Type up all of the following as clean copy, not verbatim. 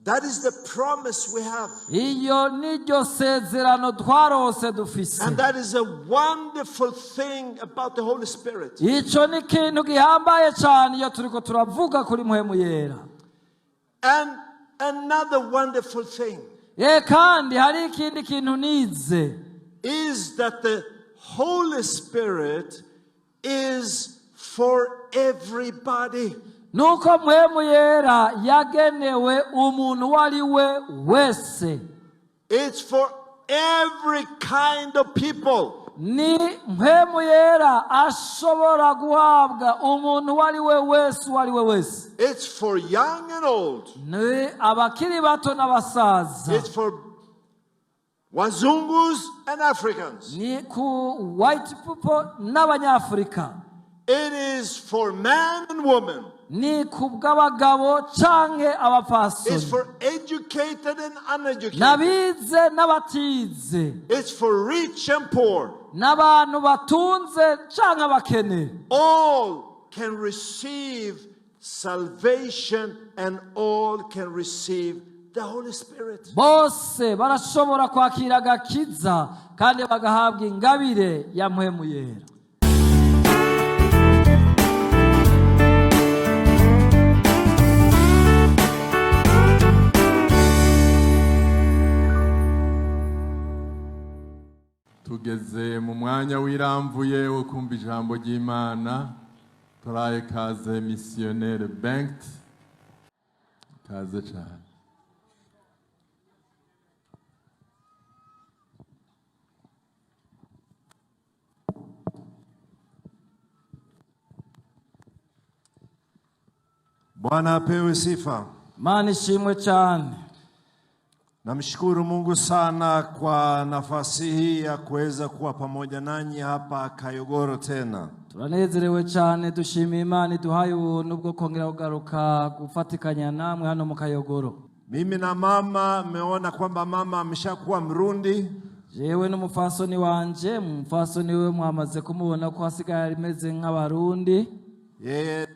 That is the promise we have. iyo niryo sezerano twarose dufise. And that is a wonderful thing about the Holy Spirit. Ico ni kintu gihambaye cyane iyo turiko turavuga kuri mpwemu yera. And another wonderful thing kandi hari ikindi kintu nize is that the Holy Spirit is for everybody. nuko mpwemu yera yagenewe umuntu wari we wese. It's for every kind of people. Ni mpwemu yera ashobora guhabwa umuntu wari we wese. It's for young and old. Ni abakiri bato n'abasaza. It's for wazungus and Africans. Ni ku white people n'abanyafrika. It is for man and woman. Ni kubw'abagabo canke abapfasoni. It's for educated and uneducated. Nabize n'abatize. It's for rich and poor. N'abantu batunze canke abakene. All can receive salvation and all can receive the Holy Spirit. Bose barashobora kwakira agakiza kandi bagahabwa ingabire ya mpwemu yera. Tugeze mu mwanya w'iramvuye wo kumva ijambo ry'Imana. Turaye kaze Missionnaire Bengt. Kaze cyane. Bwana apewe sifa. Mana ishimwe cyane. Namshukuru Mungu sana kwa nafasi hii ya kuweza kuwa pamoja nanyi hapa Kayogoro tena. Turanezerewe cyane dushimiye Imana iduhaye ubuntu bwo kongera kugaruka gufatikanya namwe hano mu Kayogoro. Mimi na mama meona kwamba mama ameshakuwa Mrundi. Jewe n'umufasoni wanje, umufasoni we mwamaze kumubona ko hasigaye imeze nk'abarundi. Yeye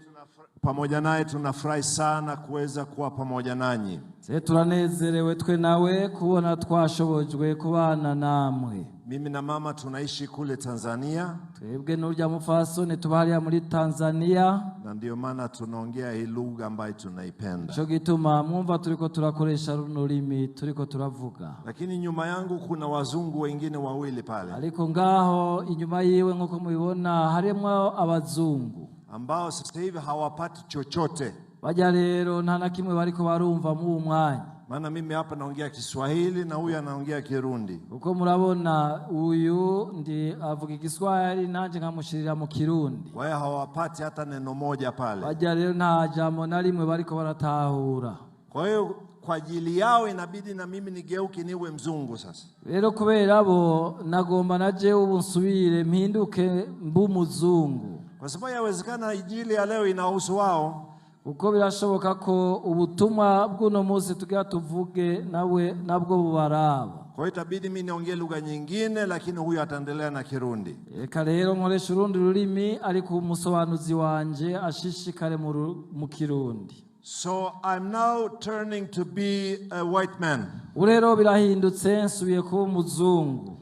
pamoja naye tunafurahi sana kuweza kuwa pamoja nanyi. Turanezerewe twe nawe kubona twashobojwe kubana namwe. Mimi na mama tunaishi kule Tanzania. Twebwe n'urya mufasoni tubariya muri Tanzania. Na ndio maana tunaongea hii lugha ambayo tunaipenda. Cyo gituma mwumva turiko turakoresha runo rurimi turiko turavuga. Lakini nyuma yangu kuna wazungu wengine wawili pale. Ariko ngaho inyuma yiwe nko mubibona harimo abazungu ambao sasa hivi hawapati chochote. Bajya rero nta na kimwe bariko barumva mu mwanya. Maana mimi hapa naongea Kiswahili na huyu anaongea Kirundi. Uko murabona uyu ndi avuga Kiswahili nanje nkamushirira mu Kirundi. Wao hawapati hata neno moja pale. Bajya rero nta jambo na rimwe bariko baratahura. Kwa hiyo kwa ajili yao inabidi na mimi nigeuke niwe mzungu sasa. Rero kubera bo nagomba naje ubu nsubire mpinduke mbumuzungu. Kwa sababu yawezekana injili ya leo inahusu wao. Uko birashoboka ko ubutumwa bw'uno munsi tugira tuvuge nawe nabwo bubaraba. Kwa hiyo itabidi mimi niongee lugha nyingine lakini huyu ataendelea na Kirundi. Eka rero nkoresha urundi rurimi ariko umusobanuzi wanje ashishikare mu Kirundi. So I'm now turning to be a white man. Urero birahindutse nsubiye kuba umuzungu.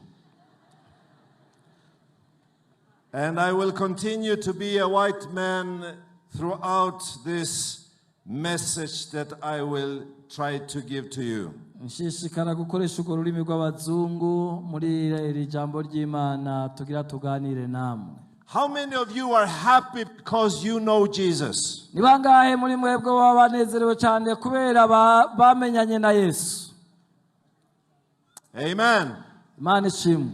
And I will continue to be a white man throughout this message that I will try to give to you. Nshishikara gukoresha urwo rurimi rw'abazungu muri iri jambo ry'Imana tugira tuganire namwe. How many of you are happy because you know Jesus? Ni bangahe muri mwebwe babanezerewe cyane kubera bamenyanye na Yesu? Amen. Imana ishimwe.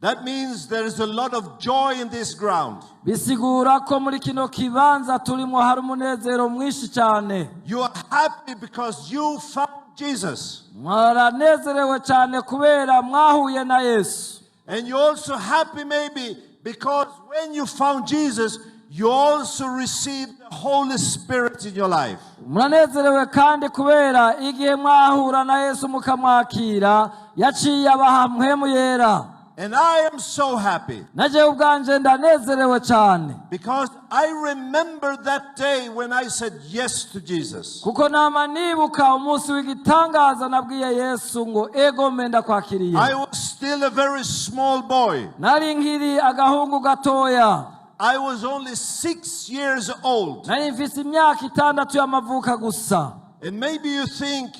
That means there is a lot of joy in this ground. Bisigura ko muri kino kibanza turimo hari umunezero mwinshi cyane. You are happy because you found Jesus. Mwaranezerewe cyane kubera mwahuye na Yesu. And you're also happy maybe because when you found Jesus, you also received the Holy Spirit in your life. Muranezerewe kandi kubera igihe mwahura na Yesu mukamwakira yaciye abaha mpwemu yera. And I am so happy naje ubwanje ndanezerewe cyane because I remember that day when I said yes to Jesus. kuko nama nibuka umunsi w'igitangaza nabwiye Yesu ngo ego menda kwakiriye. I was still a very small boy. nari nkiri agahungu gatoya. I was only 6 years old. nari mfise imyaka 6 y'amavuka gusa. And maybe you think,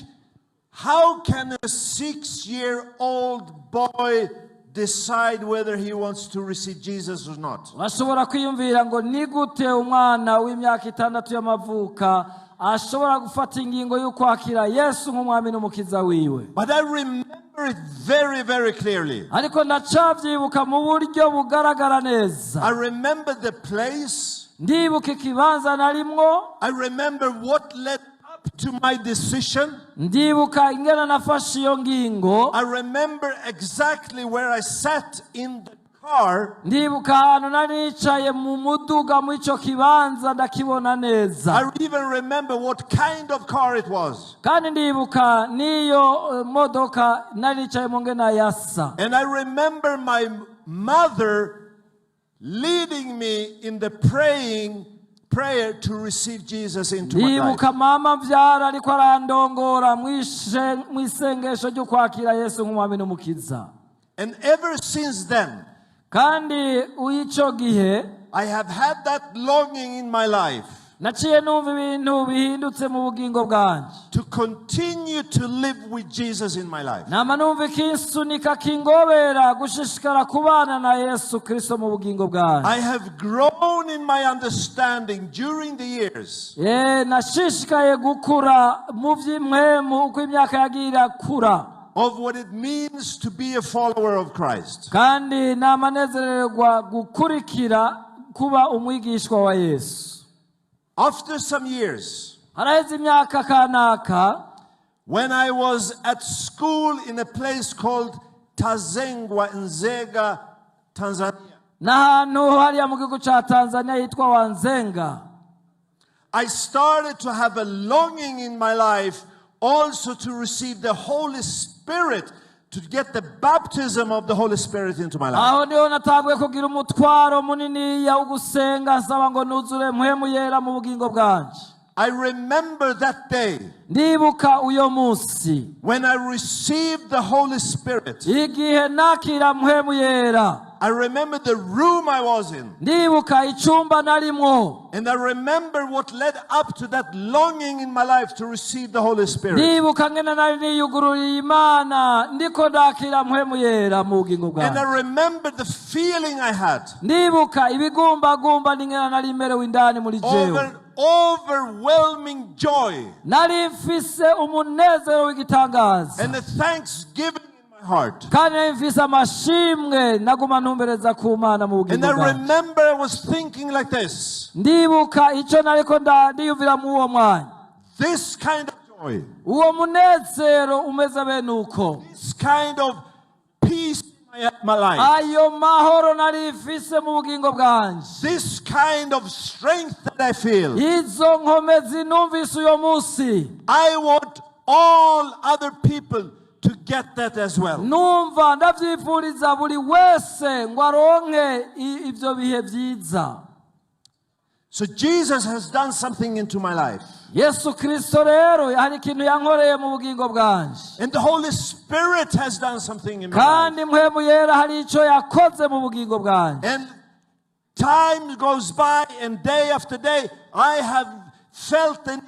how can a 6-year-old boy decide whether he wants to receive Jesus or not? Washobora kwiyumvira ngo ni gute umwana w'imyaka 6 y'amavuka ashobora gufata ingingo yo kwakira Yesu nk'umwami n'umukiza wiwe. But I remember it very, very clearly. ariko ndacavyibuka mu buryo bugaragara neza. I remember the place. ndibuka ikibanza narimwo. I remember what led up to my decision. ndibuka ingena nafashe iyo ngingo. I remember exactly where I sat in the car. ndibuka ahantu nari nicaye mu muduga mu ico kibanza ndakibona neza. I even remember what kind of car it was. kandi ndibuka niyo modoka nari nicaye mu ngena yasa. And I remember my mother leading me in the prayer to receive Jesus into my life. ndibuka mama mvyara ariko arandongora mu isengesho ryo kwakira Yesu nk'umwami n'umukiza. And ever since then, kandi uyico gihe I have had that longing in my life naciye numva ibintu bihindutse mu bugingo bwanje. to continue to live with Jesus in my life. nama numva ikinsunika kingobera gushishikara kubana na Yesu Kristo mu bugingo bwanje. I have grown in my understanding during the years nashishikaye gukura mu vy'imwemu uko imyaka yagira kura. of what it means to be a follower of Christ. kandi namanezererwa gukurikira kuba umwigishwa wa Yesu. After some years, haraheze imyaka kanaka, when I was at school in a place called Tazengwa in Nzega, Tanzania, n'ahantu hariya mu gihugu ca Tanzania yitwa Wanzenga, I started to have a longing in my life also to receive the Holy Spirit, to get the baptism of the Holy Spirit into my life. aho niho natanguye kugira umutwaro munini ya ugusenga nsaba ngo nuzure mpwemu yera mu bugingo bwanje. I remember that day ndibuka uyo munsi when I received the Holy Spirit. igihe nakira mpwemu yera. I remember the room I was in. ndibuka icumba narimwo. And I remember what led up to that longing in my life to receive the Holy Spirit. ndibuka ngene nari niyugururiye Imana ndiko ndakira mpwemu yera mu bugingo And I bwanje. remember the feeling I had. ndibuka ibigumbagumba n'ingene nari merewe indani muri jewe. Overwhelming joy. nari mfise umunezero w'igitangaza. And a thanksgiving in my heart. kandi nari mfise amashimwe naguma ntumbereza ku Mana mu And bugingo I bwanje. remember I was thinking like this. ndibuka ico nariko ndiyumvira mu uwo mwanya. This kind of joy. uwo munezero umeze bene uko. This kind of peace in my life. ayo mahoro nari mfise mu bugingo bwanje. This kind of strength that I feel. izo nkomezi numvise uyo munsi. I want all other people to get that as well. numva ndavyifuriza buri wese ngo aronke ivyo bihe vyiza. So Jesus has done something into my life. Yesu Kristo rero hari ikintu yankoreye mu bugingo bwanje. And the Holy Spirit has done something in my life. kandi mpwemu yera hari ico yakoze mu bugingo bwanje. And time goes by and day after day I have felt the need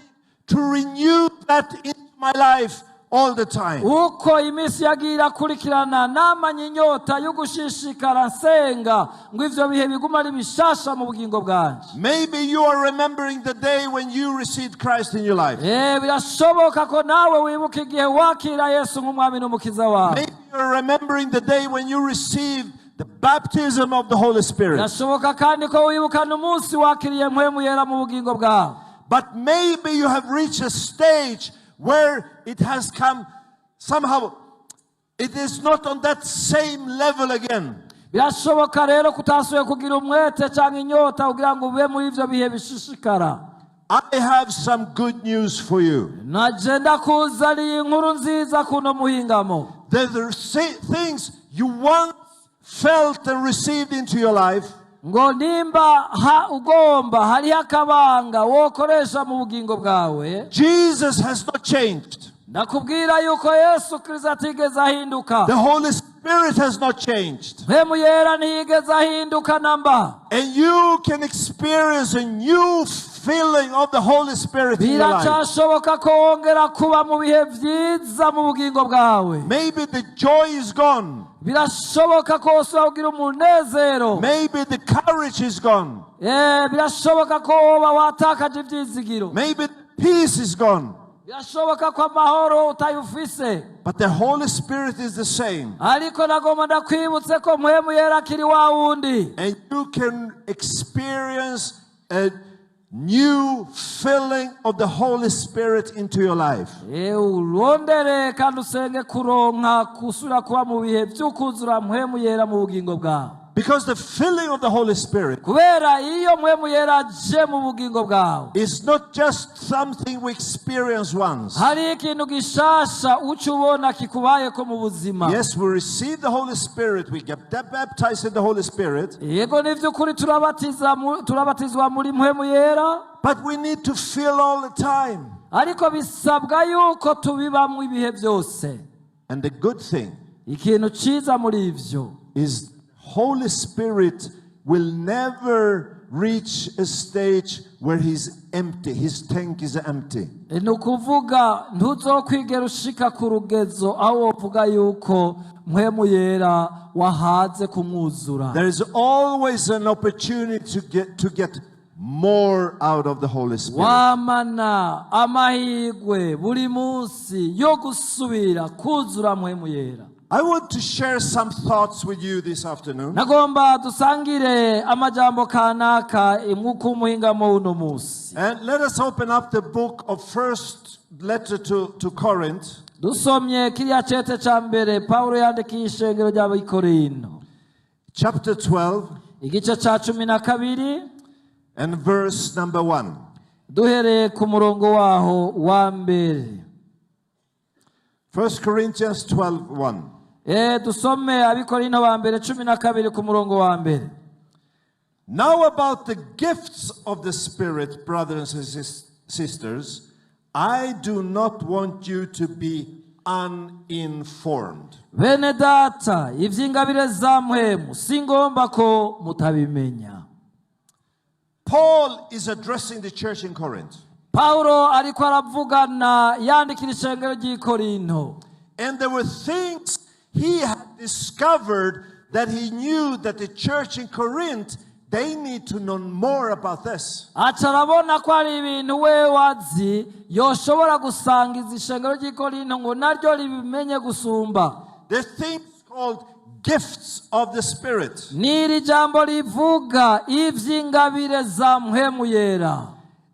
to renew that in my life all the time. uko imisi yagira kurikirana namanye inyota yo gushishikara nsenga ngo ivyo bihe biguma ari bishasha mu bugingo bwanje. Maybe you are remembering the day when you received Christ in your life. birashoboka ko nawe wibuka igihe wakira Yesu nk'umwami n'umukiza wawe. Maybe you are remembering the day when you received the baptism of the Holy Spirit. birashoboka kandi ko wibukana umunsi wakiriye mpwemu yera mu bugingo bwawe. But maybe you have reached a stage where it has come somehow, it is not on that same level again. birashoboka rero kutasuye kugira umwete cyangwa inyota kugira ngo ube muri ivyo bihe bishishikara. I have some good news for you. naje ndakuzaniye inkuru nziza kuno muhingamo. There's things you once felt and received into your life, ngo nimba ugomba hariho akabanga wokoresha mu bugingo bwawe, Jesus has not changed. ndakubwira yuko Yesu Kristo atigeze ahinduka. The Holy Spirit has not changed. Mpwemu yera ntiyigeze ahinduka namba. And you can experience a new filling of the Holy Spirit in your life. Biracashoboka ko wongera kuba mu bihe byiza mu bugingo bwawe. Maybe the joy is gone. Birashoboka ko usubira kugira umunezero. Maybe the courage is gone. Birashoboka ko woba watakaje ibyizigiro. Maybe peace is gone. Birashoboka ko amahoro utayufise. But the Holy Spirit is the same. Ariko nagomba ndakwibutse ko mpwemu yera akiri wa wundi. And you can experience a new filling of the Holy Spirit into your life. Urondere kandi usenge kuronka kusura kuba mu bihe by'ukuzura mpwemu yera mu bugingo bwawe. Because the filling of the Holy Spirit kubera iyo mpwemu yera aje mu bugingo bwawe, is not just something we experience once. hari ikintu gishasha uca ubona kikubaye ko mu buzima. Yes, we receive the Holy Spirit. We get baptized in the Holy Spirit. Yego nivy'ukuri turabatizwa muri mpwemu yera. But we need to feel all the time. Ariko bisabwa yuko tubibamwo ibihe byose. And the good thing Ikintu ciza muri ivyo is Holy Spirit will never reach a stage where he's empty. His tank is empty. Nukuvuga ntuzokwigera ushika ku rugezo aho wovuga yuko mpwemu yera wahaze kumwuzura. There is always an opportunity to get more out of the Holy Spirit. Wamana amahigwe buri munsi yo gusubira kuzura mpwemu yera. I want to share some thoughts with you this afternoon. Nagomba dusangire amajambo kanaka imwuku muhingamo uno musi. And let us open up the book of first letter to Corinth. Dusomye kiriya cete ca mbere Paulo yandikiye ishengero ry'Abikorino. Chapter 12. Igice ca 12 and verse number 1. Duhereye ku murongo waho wa mbere. 1 Corinthians 12:1. Dusome Abikorino ba mbere 12 ku murongo wa mbere. Now about the gifts of the Spirit, brothers and sisters, I do not want you to be uninformed. Bene data, ivy'ingabire za mpwemu singomba ko mutabimenya. Paul is addressing the church in Corinth. Paulo ariko aravugana yandikira ishengero ry'Ikorinto. And there were things he had discovered that he knew that the church in Corinth, they need to know more about this. Acarabona ko ari ibintu we wazi yoshobora gusangiza ishengero ry'Ikorinto ngo naryo ribimenye gusumba. The things called gifts of the Spirit. Niri jambo rivuga ivy'ingabire za mpwemu yera.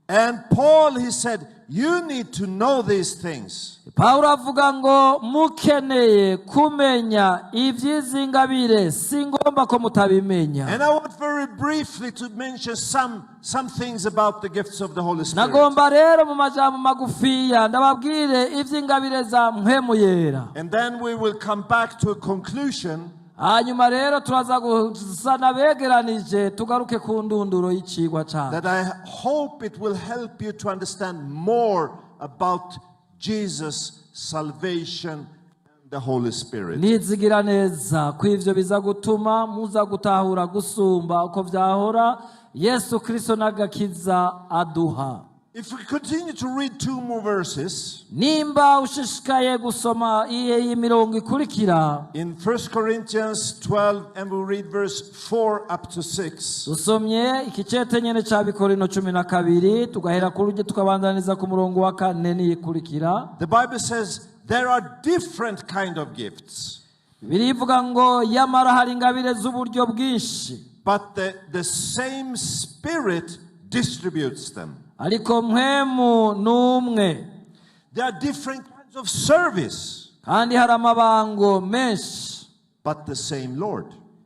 And Paul, he said, you need to know these things. Paulo avuga ngo mukeneye kumenya ivy'izingabire singomba ko mutabimenya. And I want very briefly to mention some things about the gifts of the Holy Spirit. Nagomba rero mu majambo magufiya ndababwire ivy'ingabire za mpwemu yera. And then we will come back to a conclusion. Hanyuma rero turaza gusana begeranije tugaruke ku ndunduro y'icigwa cyane. That I hope it will help you to understand more about Jesus' salvation and the Holy Spirit. Nizigira neza ko ivyo biza gutuma muza gutahura gusumba uko vyahora Yesu Kristo n'agakiza aduha. If we continue to read two more verses, nimba ushishikaye gusoma iyi mirongo ikurikira in 1 Corinthians 12, and we'll read verse 4 up to 6. Usomye ikicete nyene ca Bikorino 12 tugahera ku ruje tukabandaniza ku murongo wa 4 n'ikurikira. The Bible says there are different kind of gifts. Birivuga ngo yamara hari ingabire z'uburyo bwinshi, but the same Spirit distributes them. Ariko mpwemu numwe. There are different kinds of service, kandi hari amabango menshi, but the same Lord.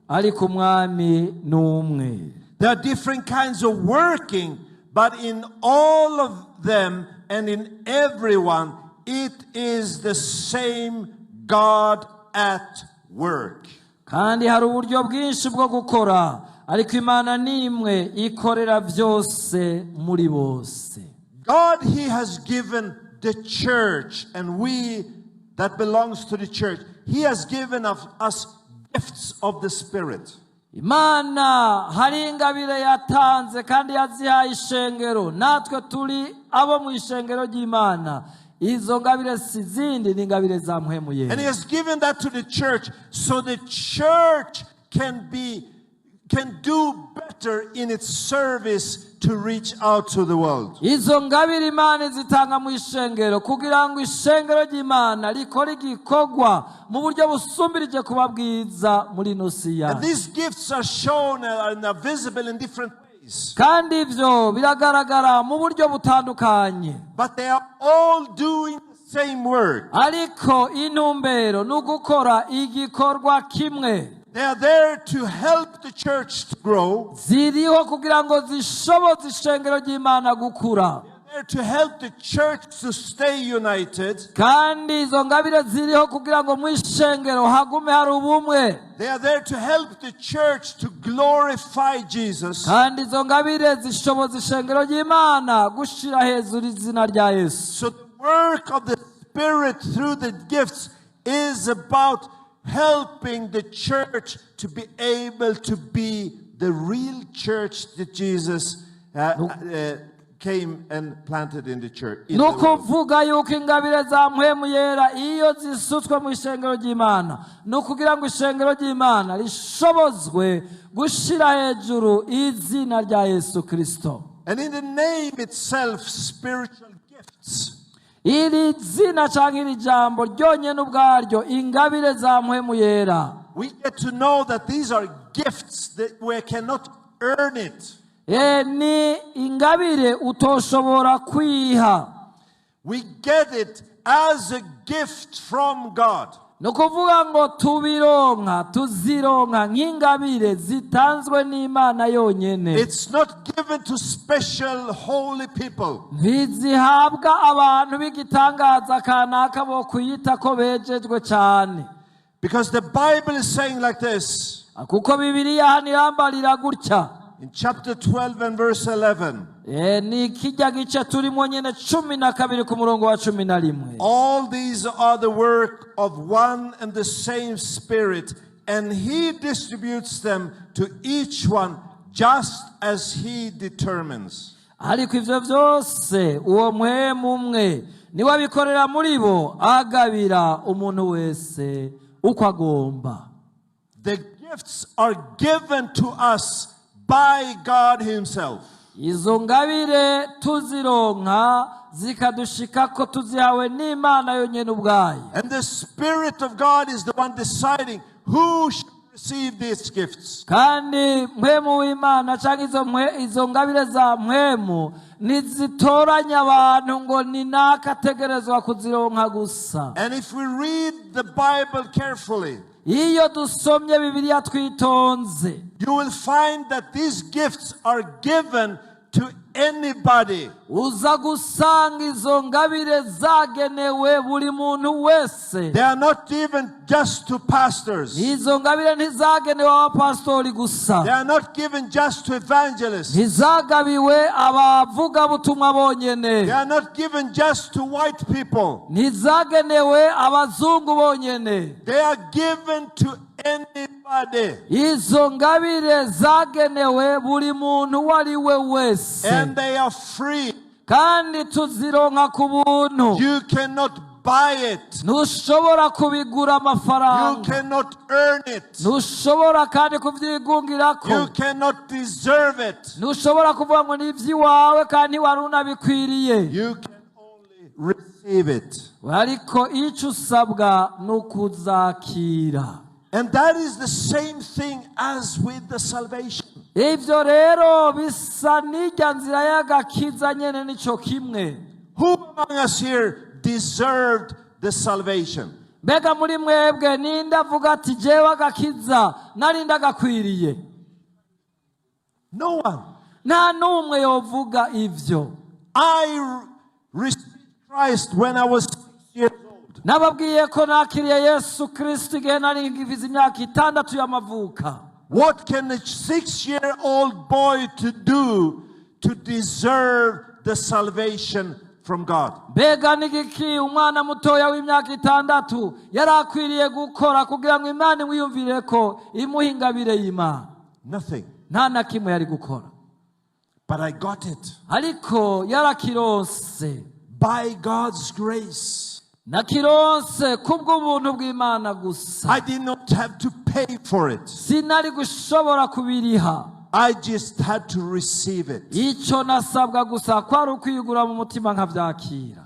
Ariko umwami numwe. There are different kinds of working, but in all of them and in everyone, it is the same God at work. kandi hari uburyo bwinshi bwo gukora, ariko Imana nimwe ikorera byose muri bose. God, He has given the church, and we that belongs to the church, He has given us gifts of the Spirit. Imana hari ingabire yatanze kandi yazihaye ishengero, natwe turi abo mu ishengero ry'Imana. Izo ngabire si zindi, ni ingabire za mpwemu yera. And He has given that to the church so the church can do better in its service to reach out to the world. Izo ngabire Imana zitanga mu ishengero kugira ngo ishengero ry'Imana rikore igikorwa mu buryo busumbirije kuba bwiza muri Nosiya. And these gifts are shown and are visible in different ways. Kandi ivyo biragaragara mu buryo butandukanye. But they are all doing the same work. Ariko intumbero nugukora igikorwa kimwe. They are there to help the church to grow. Ziriho kugira ngo zishoboze ishengero ry'Imana gukura. They are there to help the church to stay united. Kandi izo ngabire ziriho kugira ngo mu ishengero hagume hari ubumwe. They are there to help the church to glorify Jesus. Kandi izo ngabire zishoboza ishengero ry'Imana gushira hejuru izina rya Yesu. So the work of the Spirit through the gifts is about helping the church to be able to be the real church that Jesus came and planted in the church. Nukuvuga yuko ingabire za mpwemu yera iyo zisutswe mu ishengero ry'Imana, nukugira ngo ishengero ry'Imana rishobozwe gushira hejuru izina rya Yesu Kristo. And in the name itself, spiritual gifts. Iri zina canke iri jambo ryonyene ubwaryo ingabire za mpwemu yera. We get to know that these are gifts that we cannot earn it. Ni ingabire utoshobora kwiha. We get it as a gift from God. Nukuvuga ngo tuzironka nk'ingabire zitanzwe n'Imana yonyene. It's not given to special holy people. Ntizihabwa abantu b'igitangaza kanaka bo kuyita ko bejejwe cyane. Because the Bible is saying like this. Kuko Bibiliya hano irambarira gutya. In chapter 12 and verse 11. Ni kijya gice turimo nyene 12 ku murongo wa 11. All these are the work of one and the same Spirit, and He distributes them to each one just as He determines. Ariko ivyo vyose uwo mpwemu umwe niwe abikorera muri bo, agabira umuntu wese uko agomba. The gifts are given to us by God Himself. Izo ngabire tuzironka zikadushika ko tuzihawe n'Imana yonyene ubwayo. And the Spirit of God is the one deciding who should receive these gifts. Kandi mpwemu w'Imana canke izo ngabire za mpwemu nizitoranya abantu ngo ni nakategerezwa kuzironka gusa. And if we read the Bible carefully, iyo dusomye Bibiliya twitonze, you will find that these gifts are given to anybody. Uza gusanga izo ngabire zagenewe buri muntu wese. They are not given just to pastors. Izo ngabire ntizagenewe abapastori gusa. They are not given just to evangelists. Ntizagabiwe abavuga butumwa bonyene. They are not given just to white people. Ntizagenewe abazungu bonyene. They are given to anybody. Izo ngabire zagenewe buri muntu wari we wese. And they are free. Kandi tuzironka ku buntu. You cannot buy it. Ntushobora kubigura amafaranga. You cannot earn it. Ntushobora kandi kuvyigungirako. You cannot deserve it. Ntushobora kuvuga ngo ni ivy'iwawe kandi wari unabikwiriye. You can only receive it. Ariko ico usabwa nukuzakira. And that is the same thing as with the salvation. Ivyo rero bisa n'irya nzira y'agakiza nyene nico kimwe. Who among us here deserved the salvation? Mbega muri mwebwe ninde avuga ati jewe agakiza nari ndagakwiriye? No one. Nta n'umwe yovuga ivyo. I received Christ when I was 6 years old. old. Nababwiye ko nakiriye Yesu Kristo igihe nari ngifize imyaka 6 y'amavuka. What can a 6-year-old boy to do to deserve the salvation from God? Mbega nigiki umwana mutoya w'imyaka 6 yarakwiriye gukora kugira ngo Imana imwiyumvire ko imuhingabire y'Imana? Nothing. Nta na kimwe yari gukora. But I got it. Ariko yarakironse By God's grace. nakironse kubw'ubuntu bw'Imana gusa. I did not have to pay for it. Sinari gushobora kubiriha. I just had to receive it. Ico nasabwa gusa kwari ukwigura mu mutima nkavyakira.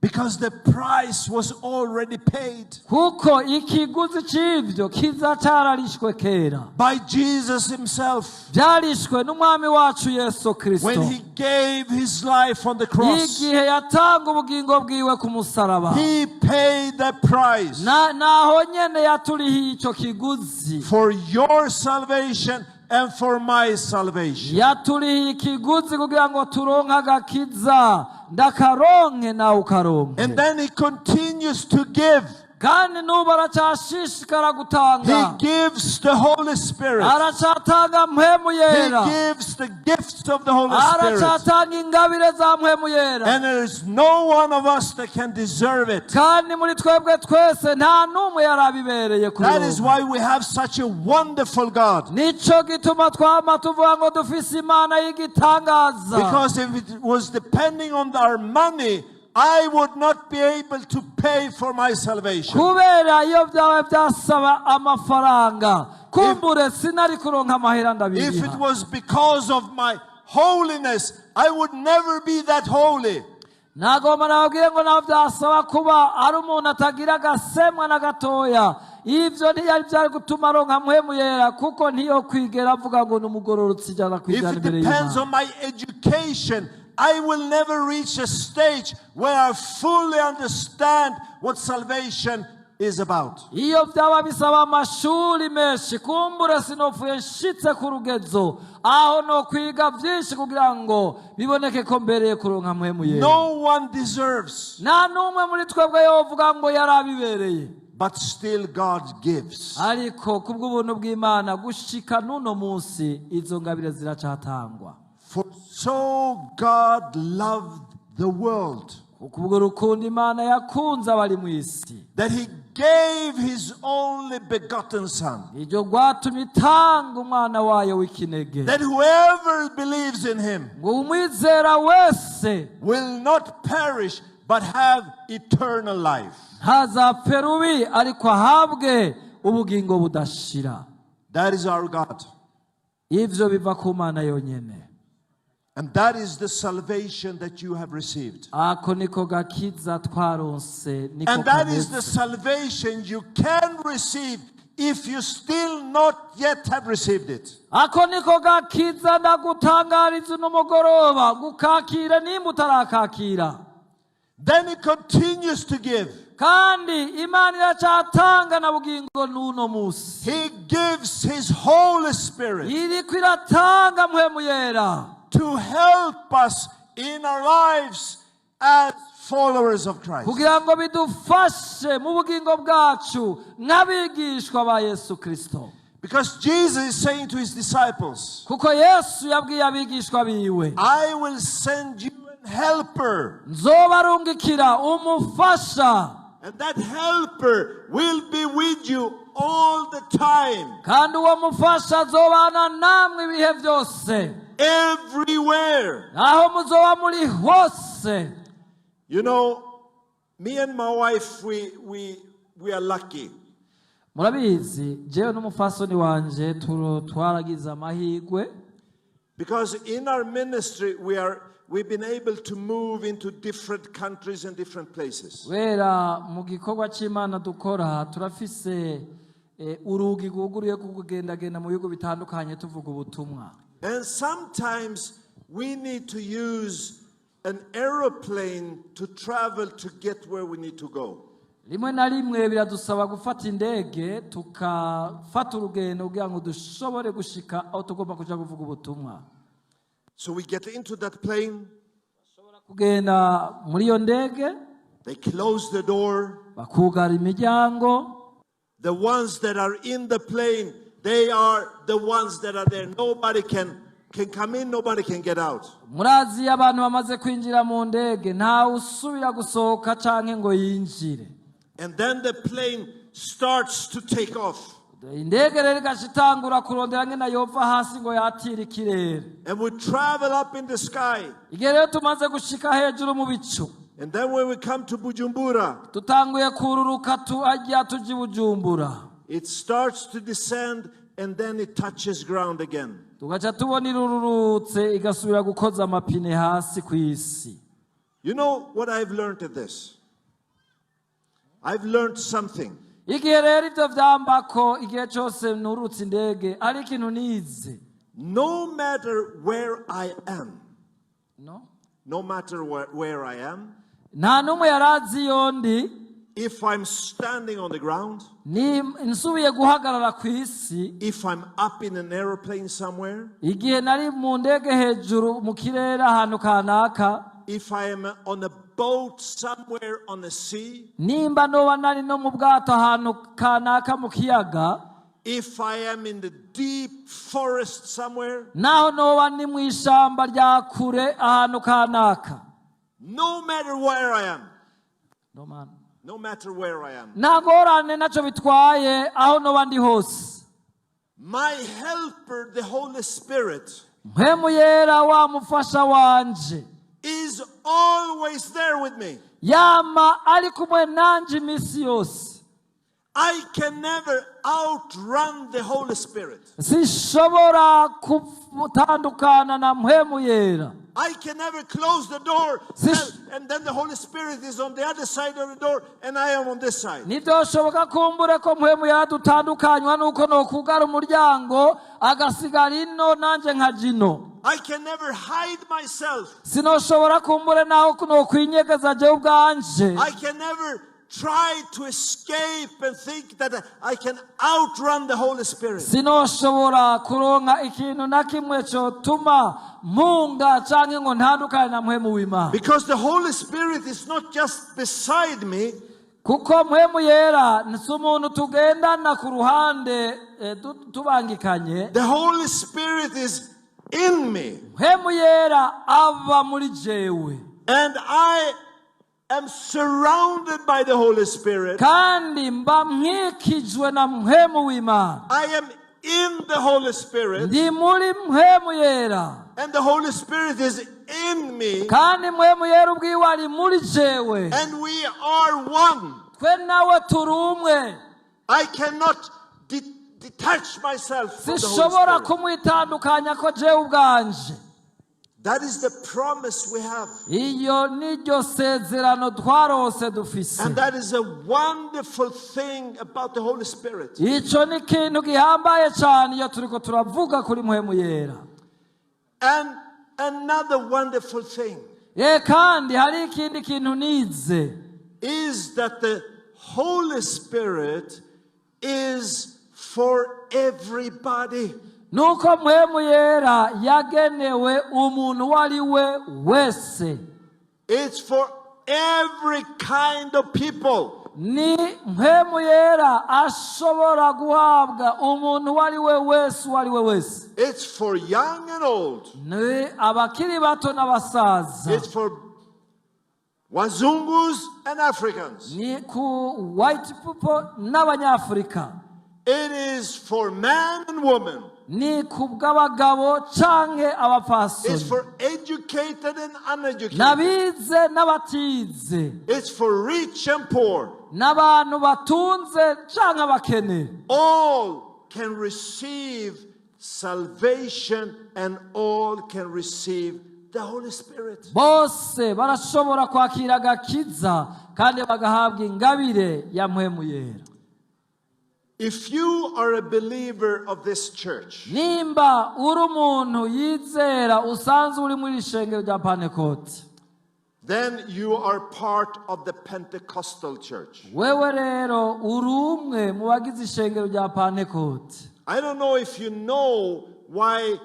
Because the price was already paid. Kuko ikiguzi c'ivyo kiza cararishwe kera. By Jesus himself. Vyarishwe n'umwami wacu Yesu Kristo. When he gave his life on the cross. Igihe yatanga ubugingo bwiwe ku musaraba. He paid the price. Naho nyene yaturihiye ico kiguzi. For your salvation and for my salvation. Yaturihiye ikiguzi kugira ngo turonke agakiza. Ndakaronke na ukaronke. And then he continues to give. Kandi nubu aracashishikara gutanga. He gives the Holy Spirit. Aracatanga mpwemu yera. He gives the gifts of the Holy Spirit. Aracatanga ingabire za mpwemu yera. And there is no one of us that can deserve it. Kandi muri twebwe twese nta numwe yarabibereye kuri. That is why we have such a wonderful God. Nico gituma twama tuvuga ngo dufise Imana y'igitangaza. Because if it was depending on our money, I would not be able to pay for my salvation. Kubera iyo byawe byasaba amafaranga kumbure sinari kuronka amahera ndabiriha. If it was because of my holiness, I would never be that holy. Nagomba nababwire ngo naho byasaba kuba ari umuntu atagira agasemwa na gatoya, ivyo ntiyari byari gutuma aronka mpwemu yera, kuko ntiyo kwigera avuga ngo n'umugororotsi ijana kwijana imbere y'Imana. If it depends on my education, I will never reach a stage where I fully understand what salvation is about. Iyo byaba bisaba amashuri menshi kumbure sinopfuye nshitse ku rugezo aho no kwiga byinshi kugira ngo biboneke ko mbereye kuronka mpwemu yera. No one deserves. Nta numwe muri twebwe yovuga ngo yarabibereye. But still God gives. Ariko kubw'ubuntu bw'Imana gushika nuno munsi izo ngabire ziracatangwa. For so God loved the world Kubwo rukundo Imana yakunze abari mu isi, that he gave his only begotten son, iryo rwatumye itanga umwana wayo w'ikinege, that whoever believes in him ngo umwizera wese will not perish but have eternal life. ntazapfe rubi ariko ahabwe ubugingo budashira. That is our God. Ivyo biva ku Mana yonyene. And that is the salvation that you have received. Ako niko gakiza twaronse, niko And that is the kameze. salvation you can receive if you still not yet have received it. Ako niko gakiza ndagutangariza n'umugoroba gukakira nimba utarakakira. Then he continues to give. Kandi Imana iracatanga na bugingo n'uno musi. He gives his Holy Spirit Iriko iratanga mpwemu yera to help us in our lives as followers of Christ. kugira ngo bidufashe mu bugingo bwacu nk'abigishwa ba Yesu Kristo. Because Jesus is saying to his disciples, Kuko Yesu yabwiye abigishwa biwe, I will send you an helper, nzobarungikira umufasha, and that helper will be with you all the time, kandi uwo mufasha azobana namwe ibihe byose, everywhere. aho muzoba muri hose. You know, me and my wife, we are lucky. Murabizi jewe n'umufasoni wanje twaragize amahirwe, Because in our ministry, we've been able to move into different countries and different places. wera mu gikorwa c'Imana dukora turafise urugi rwuguruye kugendagenda mu bihugu bitandukanye tuvuga ubutumwa. And sometimes we need to use an aeroplane to travel to get where we need to go. Rimwe na rimwe biradusaba gufata indege tukafata urugendo kugira ngo dushobore gushika aho tugomba kuja kuvuga ubutumwa. So we get into that plane, Kugenda muri iyo ndege they close the door, bakugara imiryango. The ones that are in the plane, they are the ones that are there. Nobody can come in, nobody can get out. Murazi abantu bamaze kwinjira mu ndege nta usubira gusohoka canke ngo yinjire. And then the plane starts to take off. Indege rero igashitangura kurondera ngena yova hasi ngo yatira ikirere. And we travel up in the sky. Igihe rero tumaze gushika hejuru mu bicu. And then when we come to Bujumbura, tutanguye kururuka ajya tuji Bujumbura. It starts to descend and then it touches ground again. Tugaca tubona irurutse igasubira gukoza amapine hasi kw'isi. You know what I've learned of this? I've learned something. Igihe rero ivyo vyambako igihe cyose nurutse indege ari ikintu nize. No matter where I am. No matter where I am. Nta numwe yarazi yondi. If I'm standing on the ground. Ni nsubiye guhagarara kw'isi. If I'm up in an airplane somewhere. Igihe nari mu ndege hejuru mu kirere ahantu kanaka. If I am on a boat somewhere on the sea. Nimba noba nari no mu bwato ahantu kanaka mu kiyaga. If I am in the deep forest somewhere. Naho noba ni mu ishamba rya kure ahantu kanaka. No matter where I am. No matter where I am. Nagorane naco bitwaye aho noba ndi hose. My helper, the Holy Spirit, Mpwemu yera wa mufasha wanje, is always there with me. Yama ari kumwe nanje imisi yose. I can never outrun the Holy Spirit. Sishobora kutandukana na mpwemu yera. I can never close the door and then the Holy Spirit is on the other side of the door and I am on this side. Ntibyoshoboka kumbure ko mpwemu yera dutandukanywa nuko nokugara umuryango agasigara ino nanje nkajino. I can never hide myself. Sinoshobora kumbure naho nokwinyegeza je ubwanje. I can never try to escape and think that I can outrun the Holy Spirit. Sinoshobora kuronka ikintu na kimwe cyo tuma munga canke ngo ntandukane na mpwemu w'Imana. Because the Holy Spirit is not just beside me. Kuko mpwemu yera si umuntu tugendana ku ruhande tubangikanye. The Holy Spirit is in me. Mpwemu yera ava muri jewe. And I am surrounded by the Holy Spirit. Kandi mba mkikijwe na mpwemu w'Imana. I am in the Holy Spirit. Ndi muri mpwemu yera. And the Holy Spirit is in me. Kandi mpwemu yera ubwiwe ari muri jewe. And we are one. Twe nawe turi umwe. I cannot detach myself from the Holy Sishobora Spirit. kumwitandukanya ko jewe ubwanje. That is the promise we have. Iyo niryo sezerano twarose dufise. And that is a wonderful thing about the Holy Spirit. Ico ni kintu gihambaye cyane iyo turiko turavuga kuri mpwemu yera. And another wonderful thing kandi hari ikindi kintu nize is that the Holy Spirit is for everybody. Nuko mpwemu yera yagenewe umuntu waliwe wese. It's for every kind of people. Ni mpwemu yera ashobora guhabwa umuntu waliwe wese. It's for young and old. Ni abakiri bato n'abasaza. It's for wazungus and Africans. Ni ku white people n'abanyafrika. It is for man and woman. Ni kubw'abagabo canke abapfasoni. It's for educated and uneducated. Nabize n'abatize. It's for rich and poor. N'abantu batunze canke abakene. All can receive salvation and all can receive the Holy Spirit. Bose barashobora kwakira agakiza kandi bagahabwa ingabire ya mpwemu yera. If you are a believer of this church, nimba uri umuntu yizera usanzwe uri muri ishengero rya Pentecost, then you are part of the Pentecostal church. wewe rero uri umwe mu bagize ishengero rya Pentecost. I don't know if you know why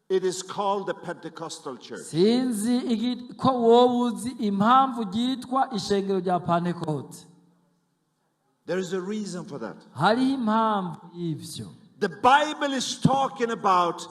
it is called the Pentecostal church. Sinzi ko wowe uzi impamvu ryitwa ishengero rya Pentecost. There is a reason for that. hariho impamvu y'ivyo. The Bible is talking about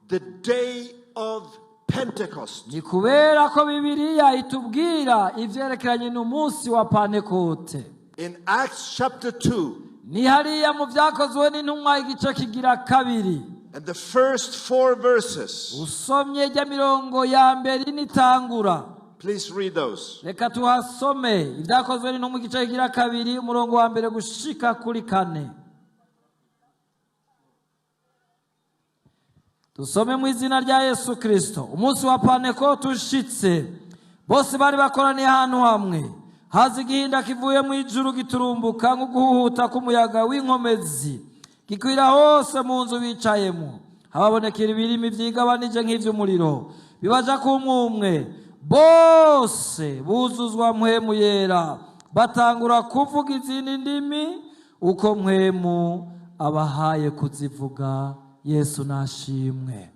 the day of Pentecost. Ni kubera ko Bibiliya itubwira ivyerekeranye n'umunsi wa Pantekote. In Acts chapter 2, Ni hariya mu vyakozwe n'intumwa igice kigira kabiri. and the first 4 verses. Usomye rya mirongo ya mbere n'itangura. Please read those. Reka tuhasome ibyakozwe n'intumwa igice kigira kabiri umurongo wa mbere gushika kuri 4. Dusome mu izina rya Yesu Kristo. Umunsi wa Pantekote ushitse, bose bari bakoraniye ahantu hamwe. Haza igihinda kivuye mu ijuru giturumbuka nk'uguhuhuta k'umuyaga w'inkomezi, gikwira hose mu nzu bicayemo. Hababonekera ibirimi vyigabanije nk'ivy'umuriro, bibaja ku umwe. Bose buzuzwa mpwemu yera, batangura kuvuga izindi ndimi uko mpwemu abahaye kuzivuga. Yesu nashimwe.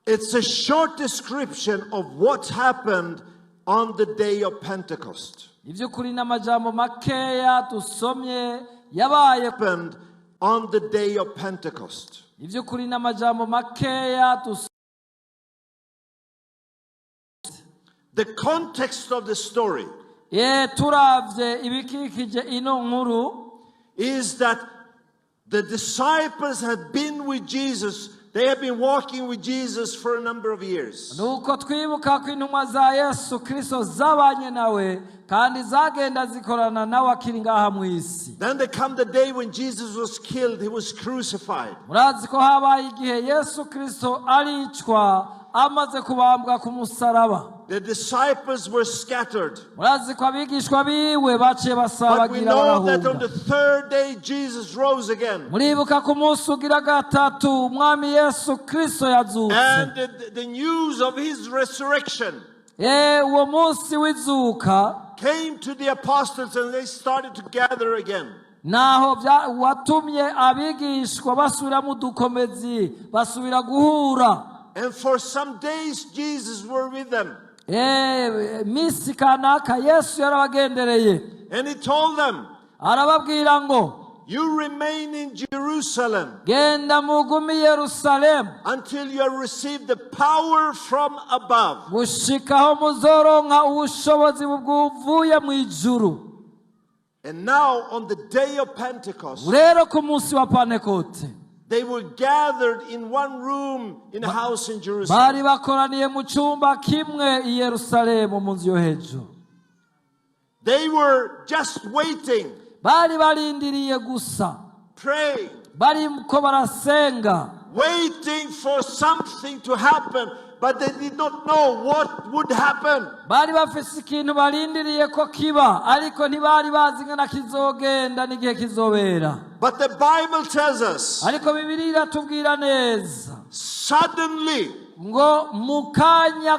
It's a short description of what happened on the day of Pentecost. Ivy'ukuri n'amajambo makeya dusomye yabaye. Happened on the day of Pentecost. Ivy'ukuri n'amajambo makeya dusomye. The context of the story Turavye ibikikije ino nkuru is that the disciples had been with Jesus. They have been walking with Jesus for a number of years. nuko twibuka ko intumwa za Yesu Kristo zabanye nawe kandi zagenda zikorana nawe akiri ngaha mu isi. Then there come the day when Jesus was killed. He was crucified. Murazi ko habaye igihe Yesu Kristo aricwa amaze kubambwa ku musaraba. The disciples were scattered. Murazi ko abigishwa biwe baciye But we basabagira know that on barahunga. the 3rd day Jesus rose again. Muribuka ku munsi ugira gatatu umwami Yesu Kristo yazutse. And the news of his resurrection Uwo munsi w'izuka came to the apostles, and they started to gather again. naho watumye abigishwa basubira mu dukomezi basubira guhura. And for some days Jesus were with them. Misi kanaka Yesu yarabagendereye. And he told them, Arababwira ngo you remain in Jerusalem genda mugumi Yerusalemu until you have received the power from above. gushikaho muzoronka ubushobozi buvuye mu ijuru. And now on the day of Pentecost, Rero ku munsi wa Pantekote they were gathered in one room in a house in Jerusalem. bari bakoraniye mu cyumba kimwe i Yerusalemu mu nzu yo hejuru. They were just waiting, Bari barindiriye gusa, praying, bari ko barasenga, waiting for something to happen, but they did not know what would happen. bari bafise ikintu barindiriye ko kiba ariko ntibari bazi ngana kizogenda n'igihe kizobera. But the Bible tells us, Ariko Bibiliya iratubwira neza suddenly ngo mu kanya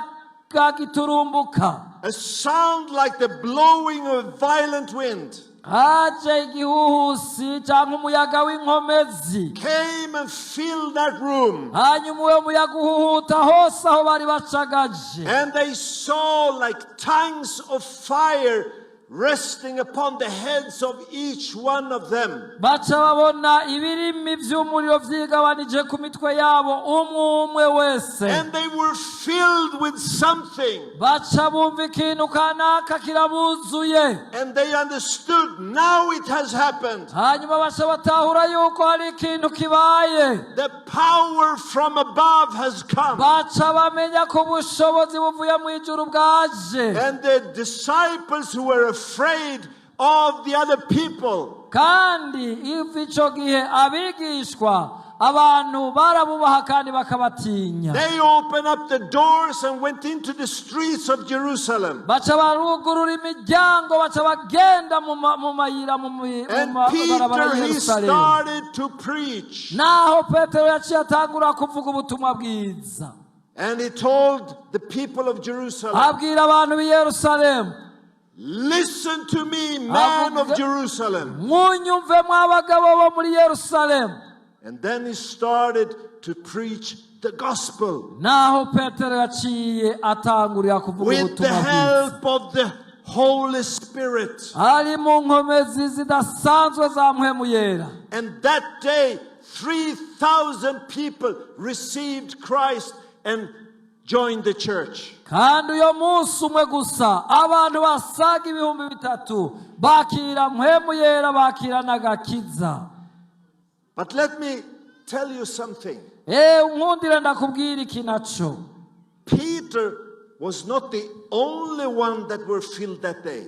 ka giturumbuka a sound like the blowing of a violent wind haje igihuhusi cyangwa umuyaga w'inkomezi came and filled that room. hanyuma uwo muyaga uhuhuta hose aho bari bacagaje. And they saw like tongues of fire resting upon the heads of each one of them. baca babona ibirimi by'umuriro vyigabanije ku mitwe yabo umwe wese. And they were filled with something. baca bumva ikintu kanaka kirabuzuye. And they understood, now it has happened. hanyuma baca batahura yuko hari ikintu kibaye. The power from above has come. baca bamenya ko ubushobozi buvuye mu ijuru bwaje. And the disciples who were afraid of the other people, kandi iva ico gihe abigishwa abantu barabubaha kandi bakabatinya. they opened up the doors and went into the streets of Jerusalem. baca barugurura imiryango baca bagenda mu mayira mu And mabarabara Peter, ya he Yerusalemu. started to preach. naho Petero yaciye atangura kuvuga ubutumwa bwiza. And he told the people of Jerusalem, abwira abantu b'i Yerusalemu, listen to me, man of Jerusalem. mwunyumve mw'abagabo bo muri Yerusalemu. And then he started to preach the gospel naho Petero yaciye atangurira kuvuga with the ubutumwa bwiza help of the Holy Spirit. ari mu nkomezi zidasanzwe za mpwemu yera. And that day, 3,000 people received Christ and joined the church. Kandi uyo munsi umwe gusa abantu basaga 3,000 bakira mpwemu yera, bakira n'agakiza. But let me tell you something. Unkundire ndakubwira iki naco. Peter was not the only one that were filled that day.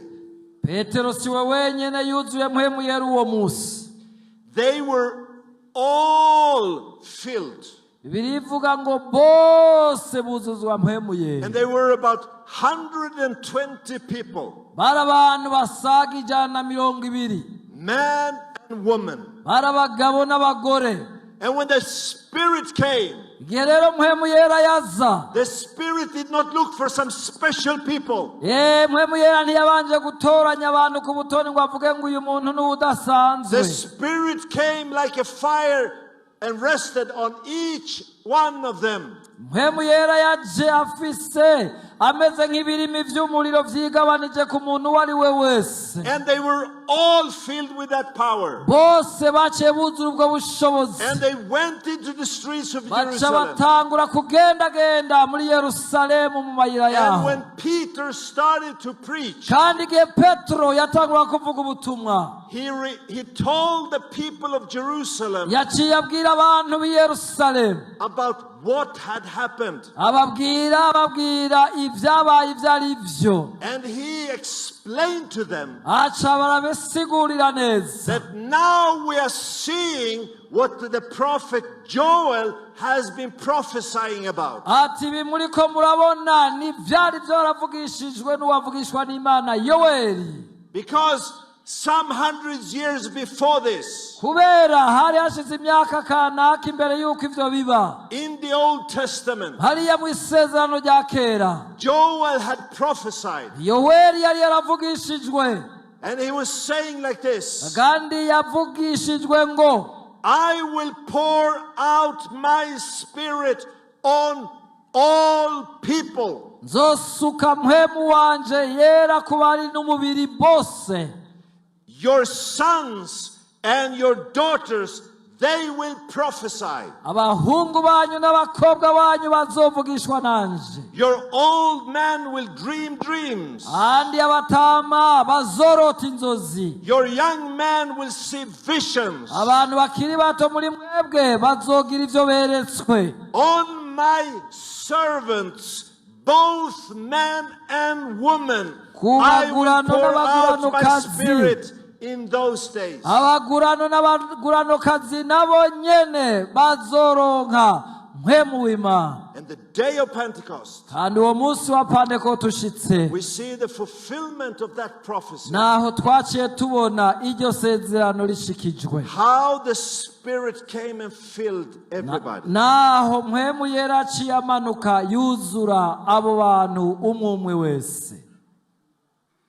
Petero siwe wenyene yuzuye mpwemu yera uwo munsi. They were all filled. Birivuga ngo bose buzuzwa mpwemu yera. And there were about 120 people. Bari abantu basaga 120. Man and woman. Bari abagabo n'abagore. And when the Spirit came, the Spirit did not look for some special people. The Spirit came like a fire and rested on each one of them. And they were all filled with that power. And they went into the streets of Jerusalem. And when Peter started to preach, he told the people of Jerusalem about what had happened. And he explained to them that now we are seeing what the prophet Joel has been prophesying about. Because some hundreds years before this, in the Old Testament, Joel had prophesied. And he was saying like this: I will pour out my spirit on all people. Your sons and your daughters, they will prophesy. Your old man will dream dreams. Your young man will see visions. On my servants, both man and woman, I will pour out my spirit in those days. And the day of Pentecost, we see the fulfillment of that prophecy. How the Spirit came and filled everybody.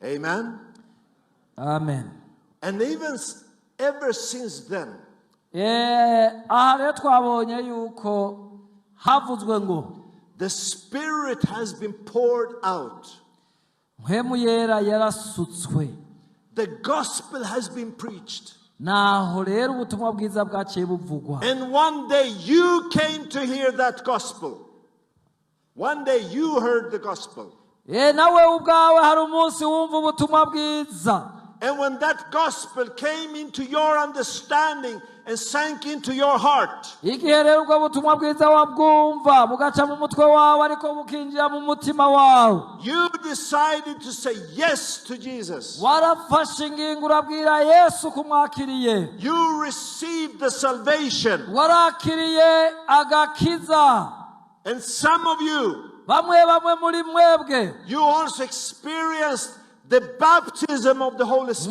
Amen. Amen. And even ever since then, the Spirit has been poured out. The gospel has been preached. And one day you came to hear that gospel. One day you heard the gospel. And when that gospel came into your understanding and sank into your heart, you decided to say yes to Jesus. You received the salvation. And some of you also experienced the baptism of the Holy Spirit.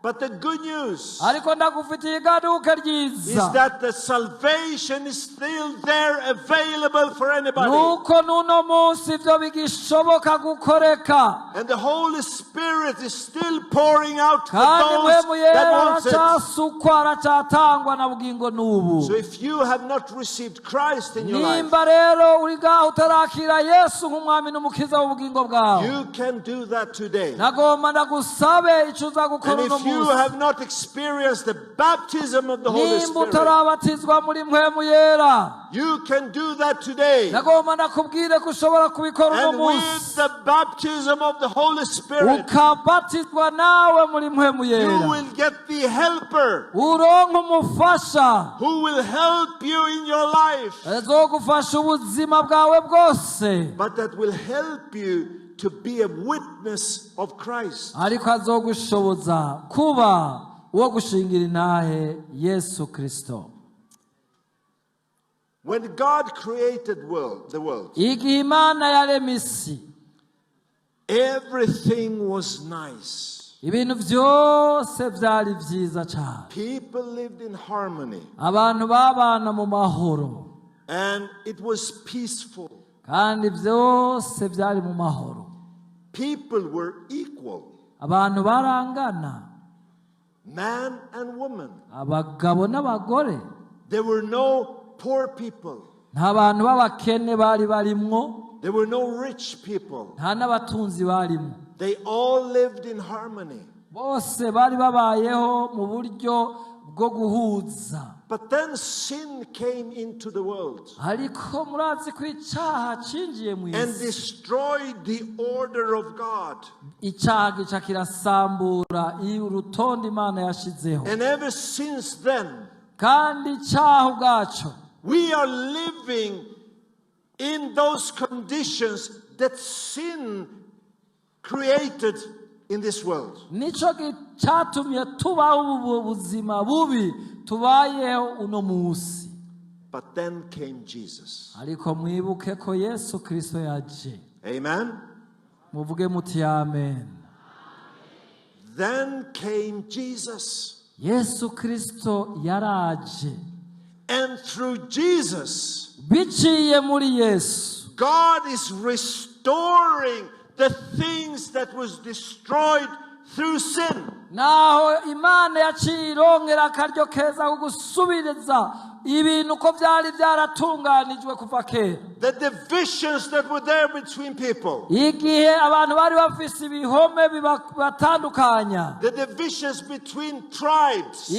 But the good news ariko ndagufitiye igaruka is ryiza that the salvation is still there, available for anybody. nuko n'uno munsi ibyo bigishoboka gukoreka And the Holy Spirit is still pouring out for kandi those mpwemu that yera want it. aracyasukwa aracyatangwa na bugingo n'ubu. So if you have not received Christ in your life, nimba rero uri ngaho utarakira yesu nk'umwami n'umukiza w'ubugingo bwawe, you can do that today. nagomba ndagusabe icyo uza gukora And uno if you munsi. have not experienced the baptism of the Holy nimba Spirit, utarabatizwa muri mpwemu yera, you can do that today. nagomba ndakubwire ko ushobora kubikora uno And munsi with the baptism of the Holy Spirit, ukabatizwa nawe muri mpwemu you yera, will get the helper uronka umufasha who will help you in your life, azogufasha ubuzima bwawe bwose, but that will help you to be a witness of Christ. ariko azogushoboza kuba uwo gushingira intahe Yesu Kristo. When God created the world, igihe Imana yaremye isi, everything was nice. ibintu byose byari byiza cyane, People lived in harmony, abantu babana mu mahoro, and it was peaceful. kandi byose byari mu mahoro, People were equal, abantu barangana, man and woman. abagabo n'abagore, There were no poor people. nta bantu b'abakene bari barimwo, There were no rich people. nta n'abatunzi barimwo, They all lived in harmony. bose bari babayeho mu buryo bwo guhuza. But then sin came into the world ariko murazi ko icyaha cinjiye mu and isi, destroyed the order of God. icyaha gica kirasambura urutonde Imana yashizeho, And ever since then, kandi icyaha ubwaco we are living in those conditions that sin created in this world. nico cyatumye tubaho ubu buzima bubi tubayeho uno munsi. But then came Jesus. ariko mwibuke ko Yesu Kristo yaje. Amen. muvuge muti amen. Then came Jesus. Yesu Kristo yaraje, And through Jesus, biciye muri Yesu God is restoring the things that was destroyed through sin. naho Imana yaciye irongera akaryo keza ko gusubiriza ibintu ko byari byaratunganijwe kuva kera. The divisions that were there between people, igihe abantu bari bafise ibihome bibatandukanya, the divisions between tribes,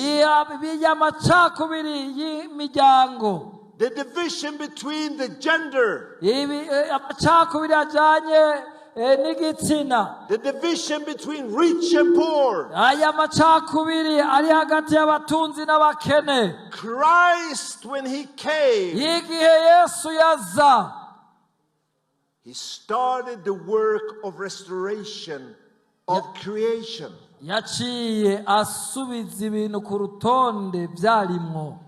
amacakubiri y'imiryango, the division between the gender, amacakubiri ajyanye n'igitsina, the division between rich and poor. aya macakubiri ari hagati y'abatunzi n'abakene. Christ, when he came, igihe Yesu yaza, he started the work of restoration of creation. yaciye asubiza ibintu ku rutonde byarimwo.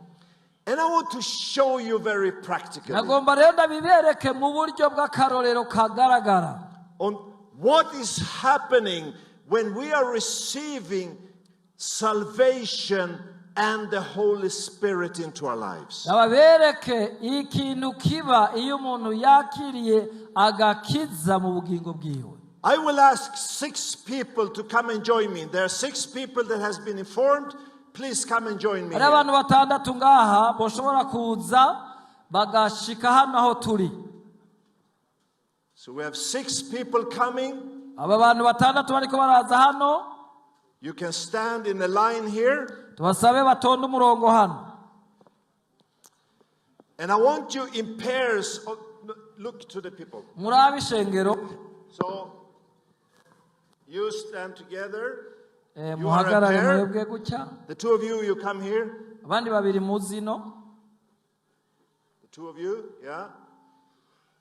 And I want to show you very practically nagomba rero ndabibereke mu buryo bw'akarorero kagaragara on what is happening when we are receiving salvation and the Holy Spirit into our lives. ndababereke ikintu kiba iyo umuntu yakiriye agakiza mu bugingo bwiwe. I will ask 6 people to come and join me. There are 6 people that has been informed. Please come and join me hari here. abantu batandatu ngaha boshobora kuza bagashika hano aho turi. So we have 6 people coming. aba bantu batandatu bariko baraza hano, You can stand in a line here. tubasabe batonde umurongo hano. And I want you in pairs. Look to the people. murabe ishengero, So you stand together. muhagarare mwebwe gutya, The 2 of you, you come here. abandi babiri muzino. The 2 of you, yeah.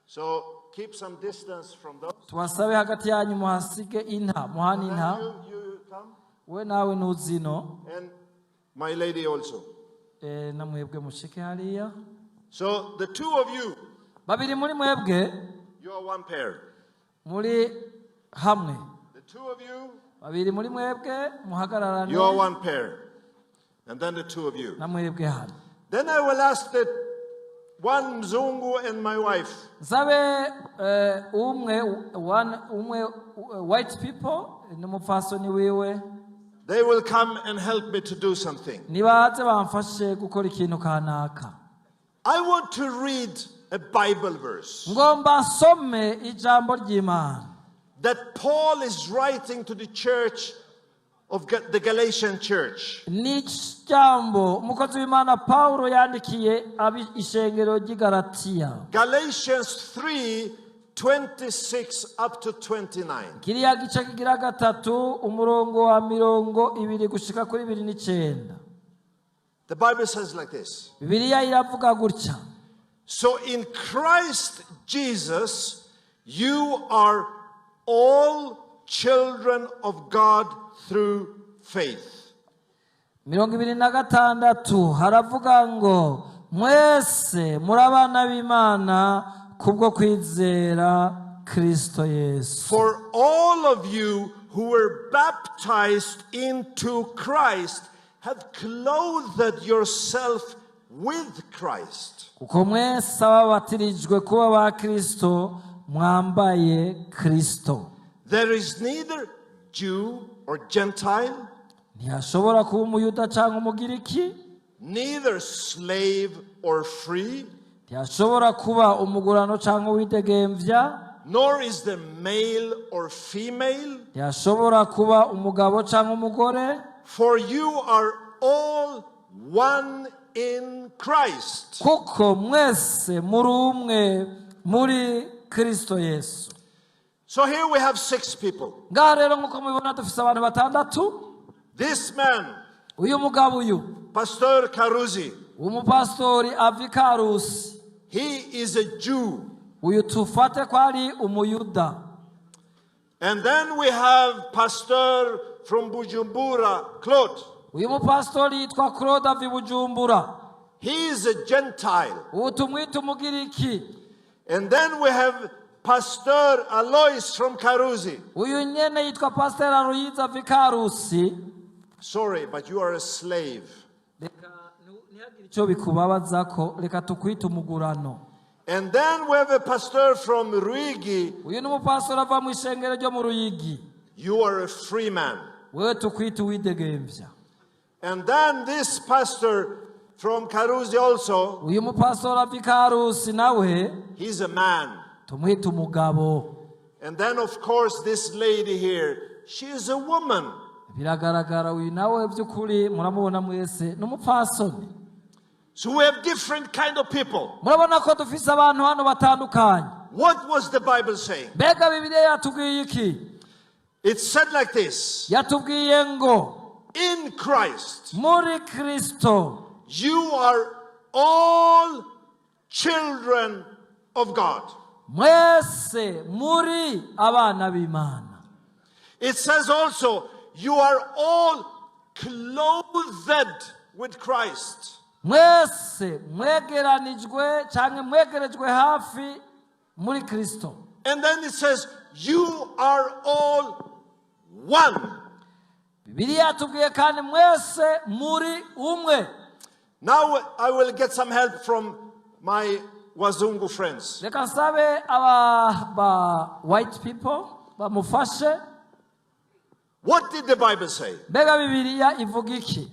So keep some distance from those. tubasabe hagati yanyu muhasige inta, muhana inta. You come. we nawe nuzino, And my lady also. na mwebwe mushike hariya. So the 2 of you, babiri muri mwebwe you are one pair. muri hamwe. The two of you, babiri muri mwebwe muhagararane you are one pair. And then the two of you. na mwebwe hano. Then I will ask the one Mzungu and my wife. Nsabe umwe white people n'umupfasoni wiwe They will come and help me to do something. nibaze bamfashe gukora ikintu kanaka. I want to read a Bible verse Ngomba nsome ijambo ry'Imana that Paul is writing to the church of the Galatian church. ni ijambo umukozi w'Imana Paulo yandikiye ishengero ry'i Galatiya. Galatians 3:26 up to 29. Kiriya gice kigira gatatu umurongo wa 20 gushika kuri 29. The Bible says like this. Bibiliya iravuga gutya: So in Christ Jesus, you are all children of God through faith. 26 haravuga ngo mwese muri abana b'Imana kubwo kwizera Kristo Yesu. For all of you who were baptized into Christ have clothed yourself with Christ. Kuko mwese ababatirijwe kuba ba Kristo mwambaye Kristo. There is neither Jew or Gentile, ntihashobora kuba umuyuda cyangwa umugiriki, neither slave or free, ntihashobora kuba umugurano cyangwa uwidegemvya, nor is there male or female, ntihashobora kuba umugabo cyangwa umugore, for you are all one in Christ. kuko mwese muri umwe muri Kristo Yesu. So here we have 6 people. Ngaha rero nk'uko mubibona dufise abantu batandatu. This man, Uyu mugabo uyu Pastor Karuzi, umupastori Avikarusi, he is a Jew. uyu tufate ko ari umuyuda. And then we have Pastor from Bujumbura, Claude. Uyu mupastori yitwa Claude avi Bujumbura, He is a Gentile. ubu tumwita umugiriki. And then we have Pastor Alois from Karuzi. Uyu nyene yitwa Pastor Alois Avikarusi. Sorry, but you are a slave. Reka ntihagire icyo bikubabaza ko reka tukwita umugurano. And then we have a pastor from Ruigi. Uyu ni umupastori ava mu ishengero ryo mu Ruyigi. You are a free man. Wewe tukwita uwidegemvya. And then this pastor from Karuzi also, Uyu mupastori Avikarusi nawe he's a man. tumwita umugabo. And then of course this lady here, she is a woman. Biragaragara uyu nawe by'ukuri muramubona mwese n'umupfasoni. So we have different kind of people. Murabona ko dufise abantu hano batandukanye. What was the Bible saying? Mbega Bibiliya yatubwiye iki? It said like this. Yatubwiye ngo In Christ, muri Kristo you are all children of God. mwese muri abana b'Imana. It says also, you are all clothed with Christ. Mwese mwegeranijwe cyangwa mwegerejwe hafi muri Kristo. And then it says, you are all one. Bibiliya yatubwiye kandi mwese muri umwe. Now I will get some help from my Wazungu friends. Reka nsabe aba white people bamufashe. What did the Bible say? Mbega Bibiliya ivuga iki?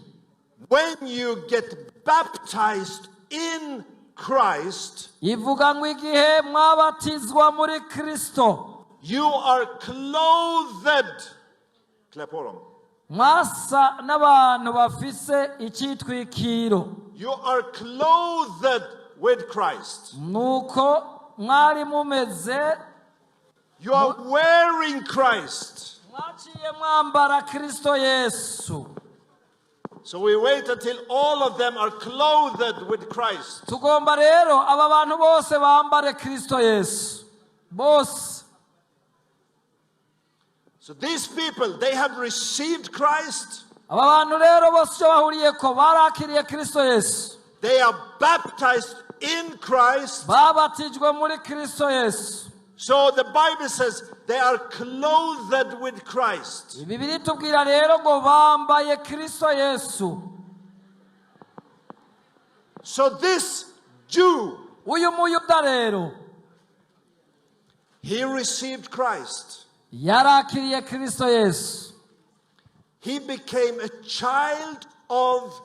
When you get baptized in Christ, Ivuga ngo igihe mwabatizwa muri Kristo you are clothed. Clap on. mwasa n'abantu bafise icyitwikiro. You are clothed with Christ. Nuko mwari mumeze, You are wearing Christ. mwaciye mwambara Kristo Yesu. So we wait until all of them are clothed with Christ. Tugomba rero aba bantu bose bambare Kristo Yesu bose. So these people, they have received Christ. Aba bantu rero bose icyo bahuriye ko barakiriye Kristo Yesu, They are baptized in Christ. babatijwe muri Kristo Yesu. So the Bible says they are clothed with Christ. Bibiri tubwira rero ngo bambaye Kristo Yesu. So this Jew, Uyu muyuda rero he received Christ. yarakiriye Kristo Yesu. He became a child of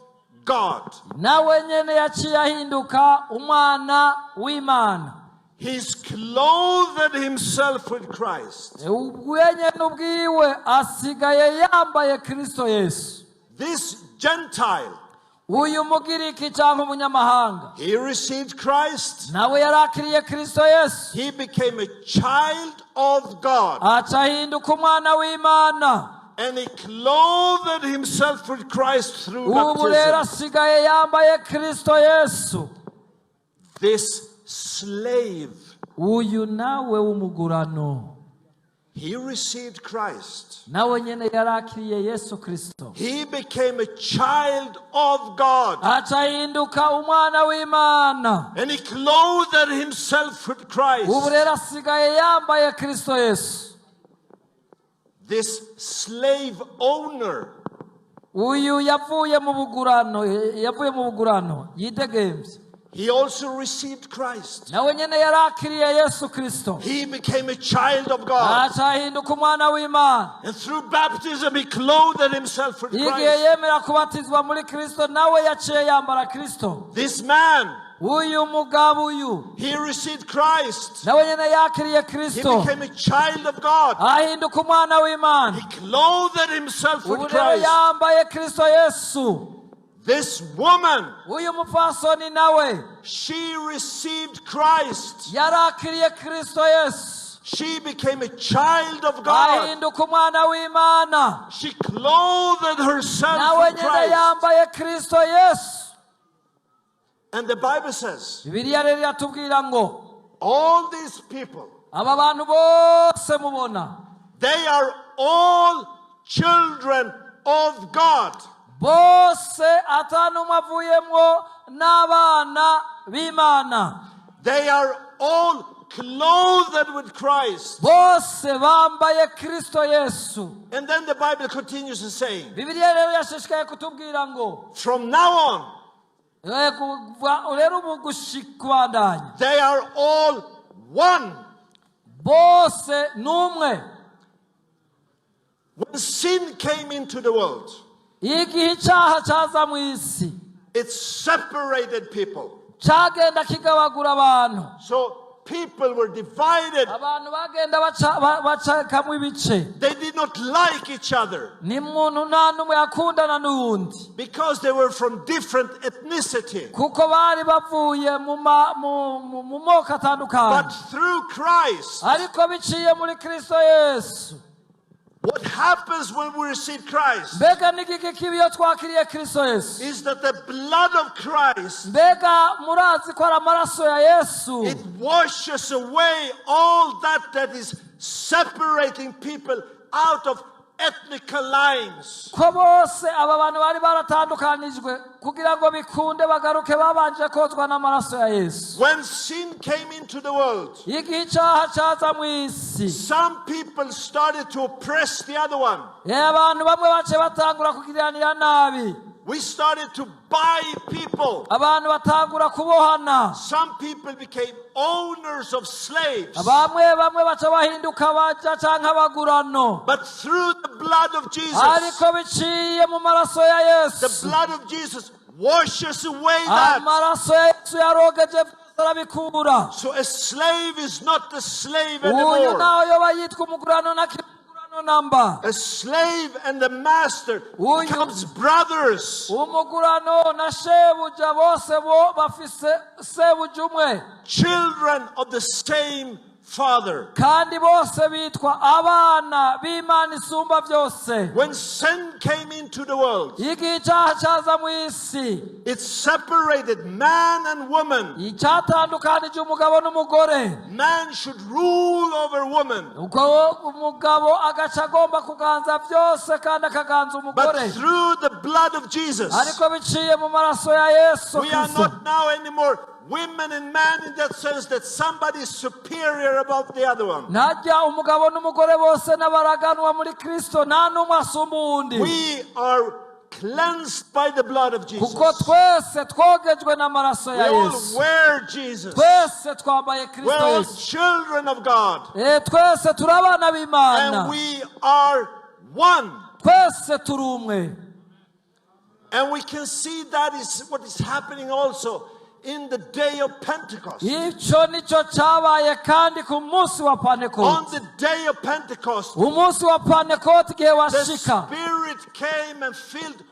God. Nawe nyene yaciye ahinduka umwana w'Imana. He's clothed himself with Christ. Ubwenye n'ubwiwe asigaye yambaye Kristo Yesu. This Gentile, Uyu mugiriki cyangwa umunyamahanga he received Christ. nawe yarakiriye Kristo Yesu. He became a child of God. Aca ahinduka umwana w'Imana. And he clothed himself with Christ through Ubu rero baptism. asigaye yambaye Kristo Yesu. This slave, Uyu nawe w'umugurano he received Christ. nawe nyene yarakiriye Yesu Kristo. He became a child of God. Aca ahinduka umwana w'Imana. And he clothed himself with Christ. Ubu rero asigaye yambaye Kristo Yesu. This slave owner, Uyu yavuye mu bugurano yidegemvye. he also received Christ. Nawe nyene yarakiriye Yesu Kristo. He became a child of God. Aca ahinduka umwana w'Imana. And through baptism, he clothed himself with Igihe Christ. yemera kubatizwa muri Kristo nawe yaciye yambara Kristo. This man, Uyu mugabo uyu he received Christ. nawe nyene yakiriye He Kristo. became a child of God. Ahinduka umwana w'Imana. He clothed himself Ubu with rero Christ. yambaye Kristo Yesu. This woman, Uyu mupfasoni nawe she received Christ. yarakiriye Kristo Yesu. She became a child of God. Ahinduka umwana w'Imana. She clothed herself Nawe with nyene Christ. yambaye Kristo Yesu. And the Bible says, Bibiliya rero iratubwira ngo all these people, aba bantu bose mubona they are all children of God. bose atanumwe avuyemwo n'abana b'Imana. They are all clothed with Christ. Bose bambaye Kristo Yesu. And then the Bible continues to say, Bibiliya rero yashishikaye kutubwira ngo from now on, rero ubu gushikubandanya they are all one. bose n'umwe. When sin came into the world, Igihe icyaha cyaza mu isi it separated people. cyagenda kigabagura abantu. So people were divided. Abantu bagenda bacakamo ibice. They did not like each other Ni muntu nta n'umwe yakundana n'uwundi because they were from different ethnicity. kuko bari bavuye mu moko But atandukanye. through Christ, Ariko biciye muri Kristo Yesu. what happens when we receive Christ Mbega n'igiki kibi iyo twakiriye Kristo Yesu? is that the blood of Christ, Mbega murazi ko ari amaraso ya Yesu it washes away all that is separating people out of ethnical lines. ko bose aba bantu bari baratandukanijwe kugira ngo bikunde bagaruke babanje kozwa n'amaraso ya Yesu. When sin came into the world, Igihe icyaha cyaza mu isi some people started to oppress the other one. abantu bamwe bace batangura kugiranira nabi. We started to buy people. Abantu batangura kubohana. Some people became owners of slaves. Bamwe baca bahinduka baja canke abagurano. But through the blood of Jesus, Ariko biciye mu maraso ya the Yesu. blood of Jesus washes away that. Amaraso ya Yesu yarogeje arabikura. So a slave is not a slave Uyu anymore. nawe yoba yitwa umugurano nakimugurano namba. A slave and the master Uyu- becomes brothers, Umugurano na shebuja bose bo bafise sebuja umwe. children of the same Father. Kandi bose bitwa abana b'Imana isumba byose. When sin came into the world, Igihe icyaha cyaza mu isi it separated man and woman. icyatandukanije umugabo n'umugore. Man should rule over woman. Ubwo umugabo agaca agomba kuganza byose kandi akaganza But umugore. through the blood of Jesus, Ariko biciye mu maraso ya Yesu we are Kristo not now anymore women and men in that sense that somebody is superior above the other one. ntajya umugabo n'umugore bose n'abaraganwa muri Kristo nta n'umwe asumba uwundi. We are cleansed by the blood of Jesus. kuko twese twogejwe n'amaraso We ya all Yesu. wear Jesus. twese twambaye We're Kristo all Yesu. children of God. twese turi abana b'Imana. And we are one. twese turi umwe. And we can see that is what is happening also in the day of Pentecost. icyo nicyo cyabaye kandi ku munsi wa On Pentecost. the day of Pentecost, umunsi wa Pentecost igihe the washika, Spirit came and filled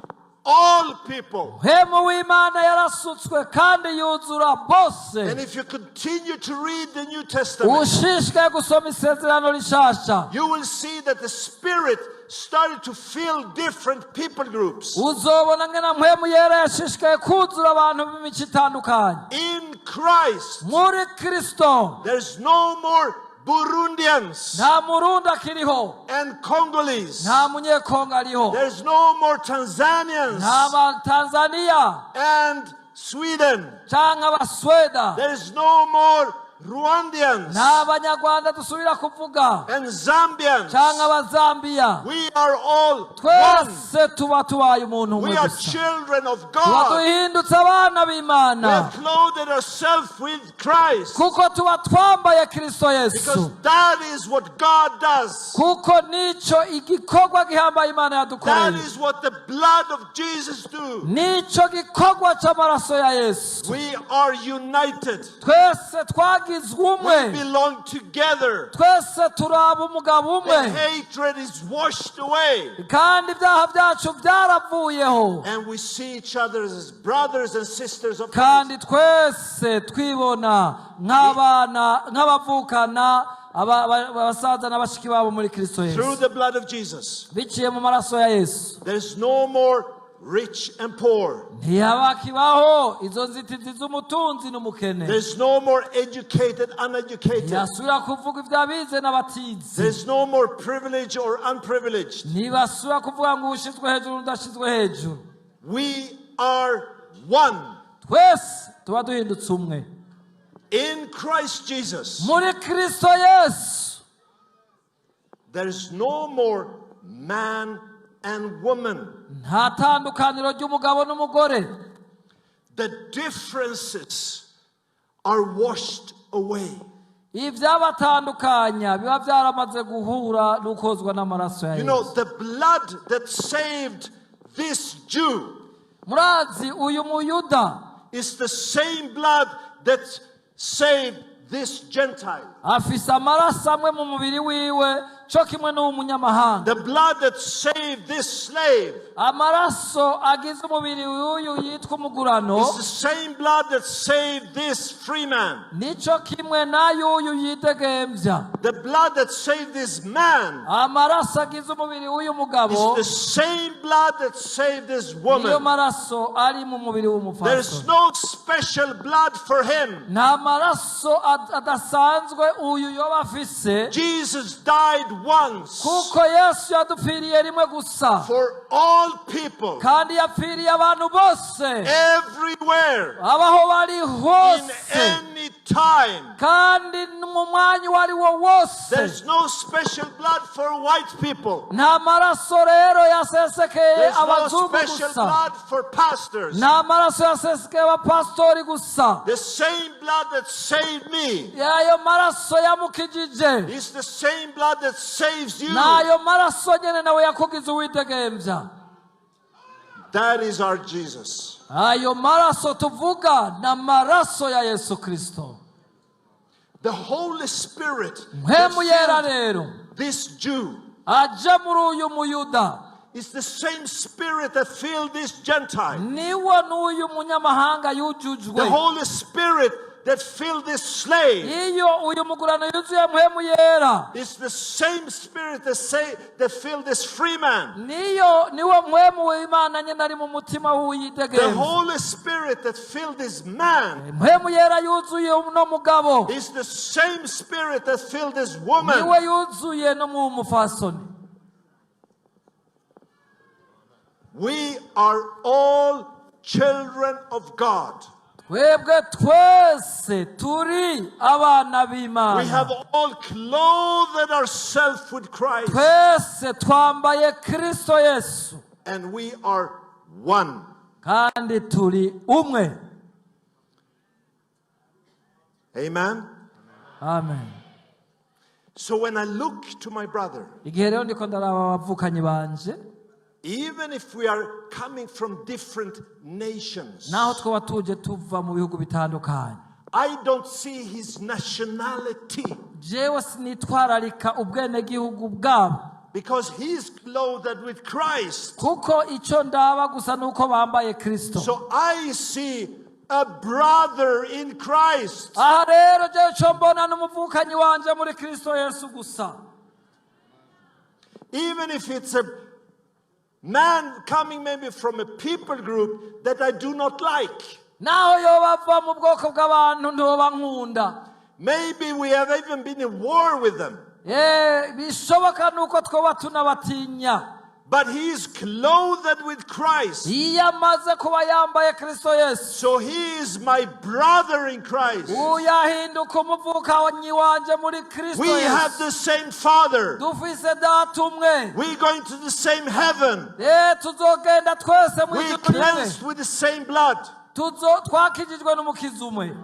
all people. hemu w'Imana yarasutswe kandi yuzura bose. And if you continue to read the New Testament, ushishikaye gusoma isezerano rishasha, you will see that the Spirit started to fill different people groups. uzobona ngena mpwemu yera yashishikaye kuzura abantu b'imico itandukanye. In Christ, muri Kristo there's no more Burundians nta murundi akiriho, and Congolese. nta munyekongo ariho, There's no more Tanzanians nta batanzaniya and Sweden. cyangwa abasweda, There's no more Rwandians nta banyarwanda dusubira kuvuga and Zambians. cyangwa abazambiya. We are all one. twese tuba tubaye umuntu We umwe are gusa. children of tuba God. duhindutse abana We b'Imana have clothed ourselves with Christ. kuko tuba twambaye Kristo Because Yesu, that is what God does. kuko nicyo igikorwa gihambaye Imana That yadukoreye, is what the blood of Jesus do. nicyo gikorwa cy'amaraso ya Yesu. We are united. twese twagizwe We umwe, belong together. twese turaba umugabo The umwe, hatred is washed away. kandi ibyaha byacu byaravuyeho, And we see each other as brothers and sisters of kandi Christ. twese twibona nk'abana nk'abavukana abasaza n'abashiki babo muri Kristo Through Yesu, the blood of Jesus, biciye mu maraso ya Yesu. there's no more rich and poor. ntihabakibaho izo nzitizi z'umutunzi n'umukene, There's no more educated, uneducated. ntibasubira kuvuga iby'abize n'abatize, There's no more privileged or unprivileged. ntibasubira kuvuga ngo ushyizwe hejuru n'udashyizwe hejuru. We are one. twese tuba duhindutse umwe In Christ Jesus, muri Kristo Yesu. there's no more man and woman. nta tandukaniro ry'umugabo n'umugore. The differences are washed away. ibyabatandukanya biba byaramaze guhura n'ukozwa n'amaraso ya You know, Yesu. the blood that saved this Jew murazi uyu muyuda is the same blood that saved this Gentile. afise amaraso amwe mu mubiri wiwe cyo kimwe n'umunyamahanga. The blood that saved this slave amaraso agize umubiri w'uyu yitwa umugurano is the same blood that saved this free man. nicyo kimwe n'ay'uyu yidegembya. The blood that saved this man amaraso agize umubiri w'uyu mugabo is the same blood that saved this niyo woman. maraso ari mu mubiri There's w'umupfasoni. no special blood for him. nta maraso adasanzwe uyu yoba afise, Jesus died once kuko Yesu yadupfiriye rimwe gusa, for all people, kandi yapfiriye abantu bose everywhere, abaho bari in hose, any time. kandi mu mwanya uwo ari wo wose. There's no special blood for white people. nta maraso rero yasesekeye There's no abazungu special gusa, blood for pastors. nta maraso yasesekeye abapasitori gusa. The same blood that saved me yayo maraso yamukijije is the same blood that saves you. nayo maraso nyene nawe yakugize uwidegembya. That is our Jesus. ayo maraso tuvuga na maraso ya Yesu Kristo. The Holy Spirit mpemu yera that rero filled this Jew aje muri uyu muyuda is the same Spirit that filled this Gentile. niwo n'uyu munyamahanga The yujujwe. Holy Spirit that filled this slave iyo uyu mugurano yuzuye mpemu yera is the same Spirit that filled this free man. niwo mpemu w'Imana nyene ari mu mutima The w'uyidegemvya. Holy Spirit that filled this man mpemu yera yuzuye uno mugabo is the same Spirit that filled this woman. niwe yuzuye no mu mufasoni. We are all children of God. twebwe twese turi abana We b'Imana. have all clothed ourselves with Christ. Twese twambaye Kristo Yesu And we are one. kandi turi umwe. Amen. Amen. So when I look to my brother, Igihe rero ndiko ndaraba abavukanyi banje, even if we are coming from different nations, naho twaba tuje tuva mu bihugu bitandukanye, I don't see his nationality jewe sinitwararika ubwenegihugu bwabo, because he is clothed with Christ. kuko icyo ndaba gusa nuko bambaye Kristo. So I see a brother in Christ. Aha rero jewe icyo mbona n'umuvukanyi wanje muri Kristo Yesu gusa. Even if it's a man coming maybe from a people group that I do not like. Naho yoba ava mu bwoko bw'abantu ntoba nkunda. Maybe we have even been in war with them. Bishoboka nuko twoba tunabatinya. But he is clothed with Christ. Iyo amaze kuba yambaye Kristo Yesu, So he is my brother in Christ. uyahinduka umuvukanyi wanje muri Kristo We have Yesu. the same Father. Dufise data umwe. We're going to the same heaven. Tuzogenda twese mu We're ijuru rimwe. cleansed with the same blood. Twakijijwe n'umukiza umwe.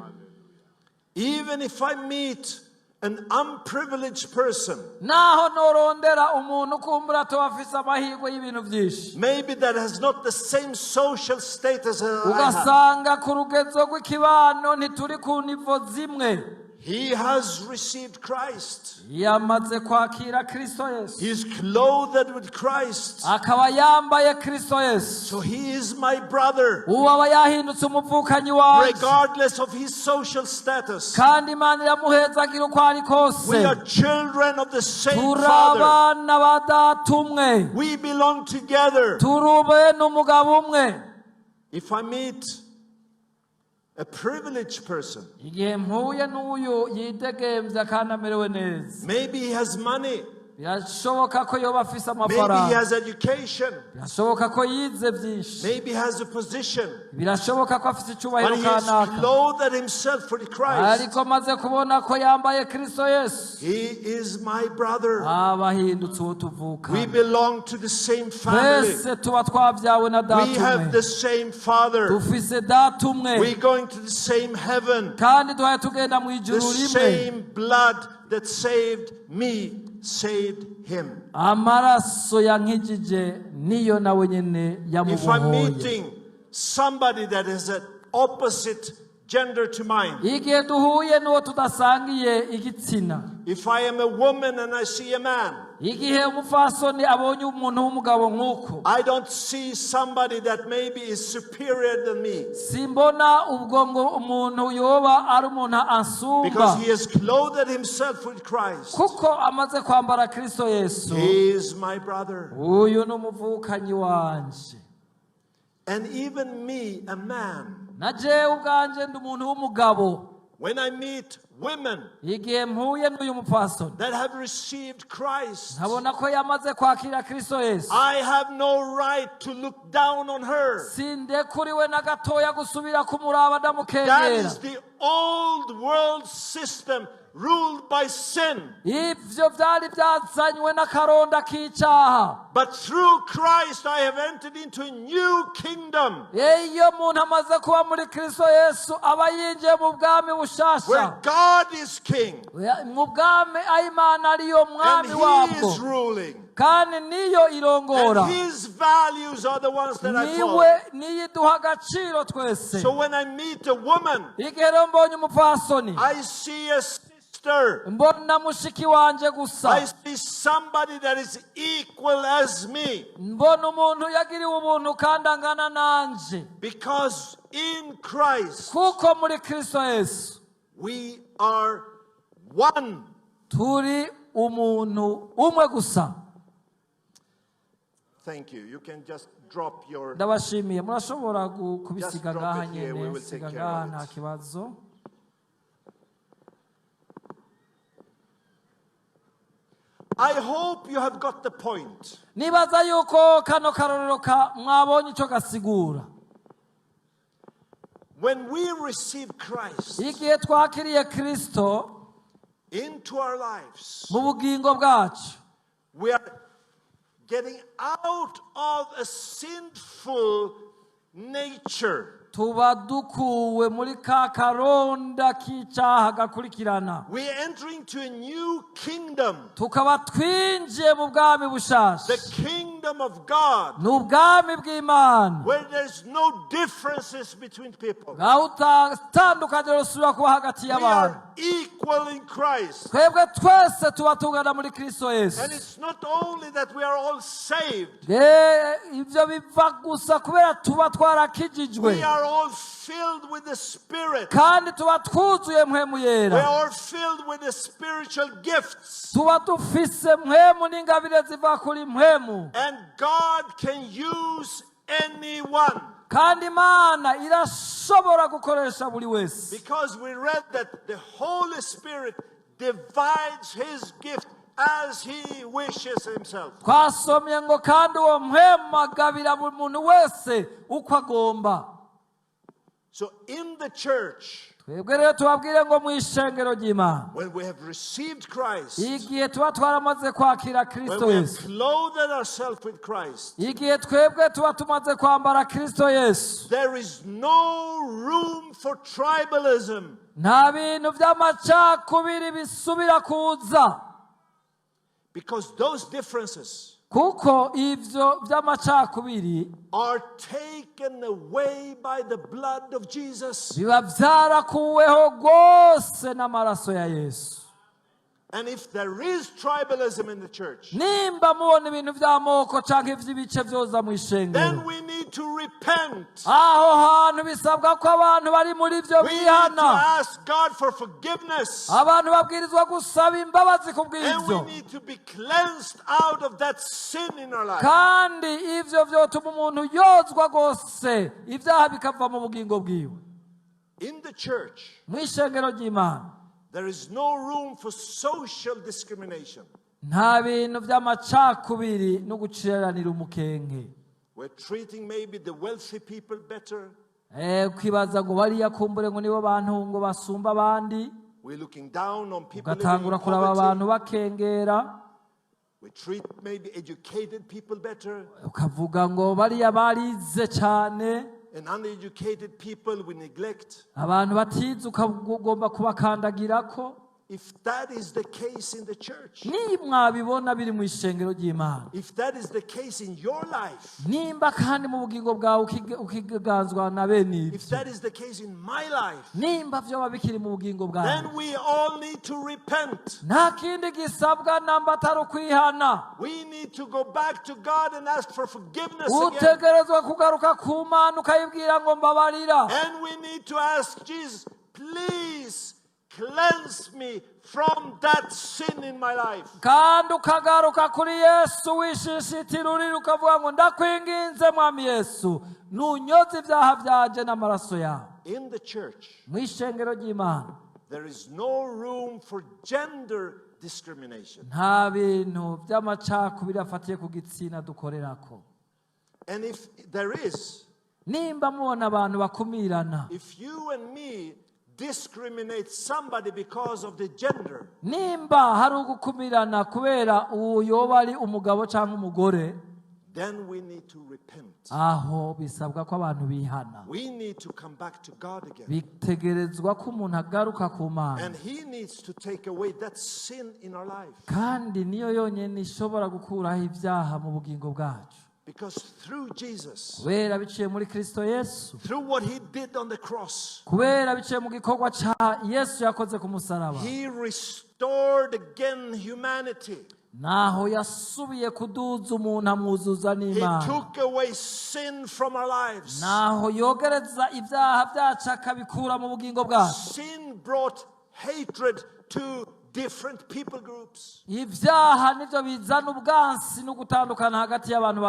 Even if I meet an unprivileged person, Naho norondera umuntu kumbura tubafise amahirwe y'ibintu byinshi, maybe that has not the same social status as I have, ugasanga ku rugezo rw'ikibano ntituri ku nivo zimwe, he has received Christ. yamaze kwakira Kristo Yesu, He is clothed with Christ. akaba yambaye Kristo Yesu, So he is my brother, ubu aba yahindutse umuvukanyi wanje, regardless of his social status. kandi Imana iramuhezagira uko ari kose. We are children of the same Turi Father. abana ba data umwe, We belong together. turi ube n'umugabo umwe. If I meet a privileged person, Igihe mpuye n'uyu yidegemvya kandi amerewe neza, maybe he has money, birashoboka ko yoba afise maybe he amafaranga, has education, birashoboka ko yize byinshi, maybe he has a position, birashoboka ko afise but icyubahiro he has kanaka, clothed himself with Christ. ariko maze kubona ko yambaye Kristo Yesu, He is my brother. aba ahindutse uwo We tuvukana. belong to the same family. Twese tuba twabyawe na data We have umwe, the same Father. dufise data umwe, We're going to the same heaven. kandi duhaye tugenda mu The ijuru rimwe. same blood that saved me saved him. Amaraso yankijije niyo nawe nyene If I'm yamubohoye. meeting somebody that is an opposite gender to mine, Igihe duhuye n'uwo tudasangiye igitsina, if I am a woman and I see a man, igihe umufasoni abonye umuntu w'umugabo nk'uko, I don't see somebody that maybe is superior than me, simbona ubwo ngo umuntu yoba ari umuntu ansumba, because he has clothed himself with Christ. kuko amaze kwambara Kristo Yesu. He is my brother. Uyu ni umuvukanyi wanje. And even me, a man, Na jewe ubwanje ndi umuntu w'umugabo, when I meet women igihe mpuye n'uyu mupfasoni, that have received Christ, nkabona ko yamaze kwakira Kristo Yesu, I have no right to look down on her. sindekuriwe na gatoya gusubira kumuraba That ndamukengera. is the old world system ruled by sin. Ivyo vyari byazanywe n'akaronda k'icyaha. But through Christ I have entered into a new kingdom Iyo umuntu amaze kuba muri Kristo Yesu aba yinjiye mu bwami where bushasha, God is king mu bwami aho Imana ariyo and mwami he wabwo, is ruling. kandi niyo irongora, And his values are the ones that I follow. niyo iduha agaciro twese. So when I meet a woman, Igihe rero mbonye umupfasoni, I see a sister. mbona mushiki wanje I gusa, see somebody that is equal as me. mbona umuntu yagiriwe ubuntu kandi angana nanje, Because in Christ kuko muri Kristo Yesu we are one. turi umuntu umwe gusa. Thank you. You can just drop your... Ndabashimiye, murashobora Just kubisiga drop ngaha it here, we nyene, will take siga care ngaha of nta it. kibazo. I hope you have got the point. Nibaza yuko kano karorero mwabonye ico gasigura. when we receive Christ igihe twakiriye Kristo into our lives, mu bugingo bwacu, we are getting out of a sinful nature. tuba dukuwe muri ka karonda k'icyaha gakurikirana. We are entering to a new kingdom, tukaba twinjiye mu bwami bushasha, the kingdom of God, n'ubwami bw'Imana, where there's no differences between people. aho utandukaniro rusubira kuba hagati We y'abantu. are equal in Christ. twebwe twese tuba tungana muri Kristo Yesu. And it's not only that we are all saved, ibyo biva gusa kubera tuba twarakijijwe, we are all filled with the Spirit. kandi tuba twuzuye mpwemu We are yera, all filled with the spiritual gifts. tuba dufise mpwemu n'ingabire ziva kuri mpwemu, And God can use anyone. kandi Imana irashobora gukoresha buri wese, Because we read that the Holy Spirit divides His gift as He wishes Himself. twasomye ngo kandi uwo mpwemu agabira buri muntu wese uko agomba. So in the church, twebwe rero tubabwire ngo mu ishengero ry'Imana, when we have received Christ, igihe tuba twaramaze kwakira when Kristo we have Yesu, clothed ourselves with Christ, igihe twebwe tuba tumaze kwambara Kristo Yesu, there is no room for tribalism. nta bintu by'amacakubiri bisubira kuza, Because those differences kuko ivyo by'amacakubiri are taken away by the blood of Jesus. biba byarakuweho rwose n'amaraso ya Yesu. And if there is tribalism in the church, nimba mubona ibintu by'amoko canke ivy'ibice vyoza mu then ishengero, we need to repent. aho hantu bisabwa ko abantu bari muri ivyo We need to bihana, ask God for forgiveness. abantu babwirizwa gusaba imbabazi ku And bw'ivyo, we need to be cleansed out of that sin in our life. kandi ivyo vyotuma umuntu yozwa rwose, ivyaha bikava mu bugingo bwiwe. In the church, Mu ishengero ry'Imana there is no room for social discrimination. nta bintu by'amacakubiri no guciranira umukenke. We're treating maybe the wealthy people better. Kwibaza ngo bariya kumbure ngo nibo bantu ngo basumba abandi, We're looking down on people living ugatangura in kuraba abantu poverty. bakengera, We treat maybe educated people better. ukavuga ngo bariya barize cyane, And uneducated people we neglect. abantu batize ukagomba kubakandagirako. If that is the case in the church, nimwabibona biri mu ishengero ry'Imana, if that is the case in your life, nimba kandi mu bugingo bwawe ukiganzwa na bene if ibyo, that is the case in my life, nimba vyoba bikiri mu bugingo bwawe, then we all need to repent. nta kindi gisabwa namba atari ukwihana. We need to go back to God and ask for forgiveness again. utegerezwa kugaruka ku Mana ukayibwira ngo mbabarira, And we need to ask Jesus, please cleanse me from that sin in my life. kandi ukagaruka kuri Yesu wishishitirurira ukavuga ngo ndakwinginze mwami Yesu, nunyoze ibyaha byanje n'amaraso yawe. In the church, Mu ishengero ry'Imana there is no room for gender discrimination. nta bintu by'amacakubiri afatiye ku gitsina dukorerako. And if there is, nimba mubona abantu bakumirana, if you and me discriminate somebody because of the gender, nimba hari ugukumirana kubera uwo yoba ari umugabo cyangwa umugore, then we need to repent. aho bisabwa ko abantu bihana. We need to come back to God again. bitegerezwa ko umuntu agaruka ku Mana, And He needs to take away that sin in our life. kandi niyo yonyine ishobora gukuraho ibyaha mu bugingo bwacu, Because through Jesus, kubera biciye muri Kristo Yesu, through what He did on the cross, kubera biciye mu gikorwa cya Yesu yakoze ku musaraba, He restored again humanity. naho yasubiye kuduza umuntu amwuzuza He n'Imana, took away sin from our lives. naho yogereza ibyaha byacu akabikura mu bugingo bwacu. Sin brought hatred to different people groups. ibyaha nibyo bizana ubwansi no gutandukana hagati y'abantu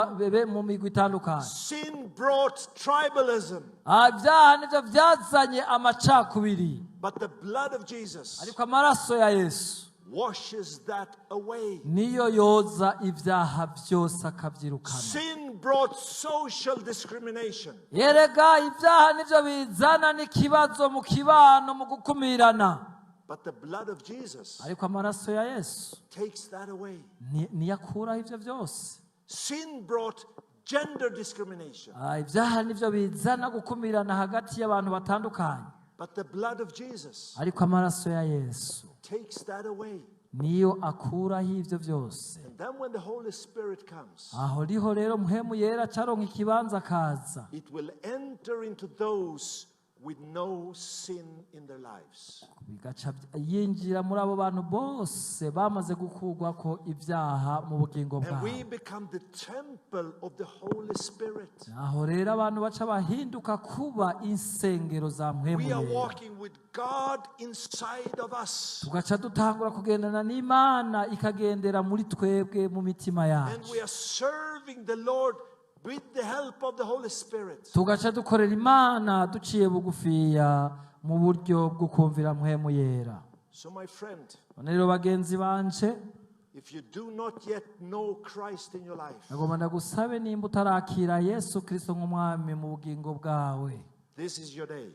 mu migwi itandukanye. Sin brought tribalism. ibyaha nibyo byazanye amacakubiri, But the blood of Jesus ariko amaraso ya Yesu washes that away. niyo yoza ibyaha byose akabyirukana. Sin brought social discrimination. Yerega ibyaha nivyo bizana n'ikibazo mu kibano mu gukumirana. But the blood of Jesus Ariko amaraso ya Yesu takes that away. niyakuraho ivyo vyose. Sin brought gender discrimination. Ibyaha nivyo bizana gukumirana hagati y'abantu batandukanye. But the blood of Jesus Ariko amaraso ya Yesu takes that away. niyo akuraho ivyo vyose. And then when the Holy Spirit comes, Aho riho rero mpwemu yera caronka ikibanza kaza. it will enter into those with no sin in their lives. Bigaca yinjira muri abo bantu bose bamaze gukurwako ibyaha mu bugingo And bwabo. we become the temple of the Holy Spirit. Aho rero abantu baca bahinduka kuba insengero za mpwemu We are yera. walking with God inside of us. Tugaca dutangura kugendana n'Imana ikagendera muri twebwe mu mitima And yacu. we are serving the Lord with the help of the Holy Spirit. Tugaca dukorera Imana duciye bugufiya mu buryo bwo kumvira mpwemu yera. So my friend, Rero bagenzi banje, if you do not yet know Christ in your life, nagomba ndagusabe nimba utarakira Yesu Kristo nk'umwami mu bugingo bwawe. this is your day.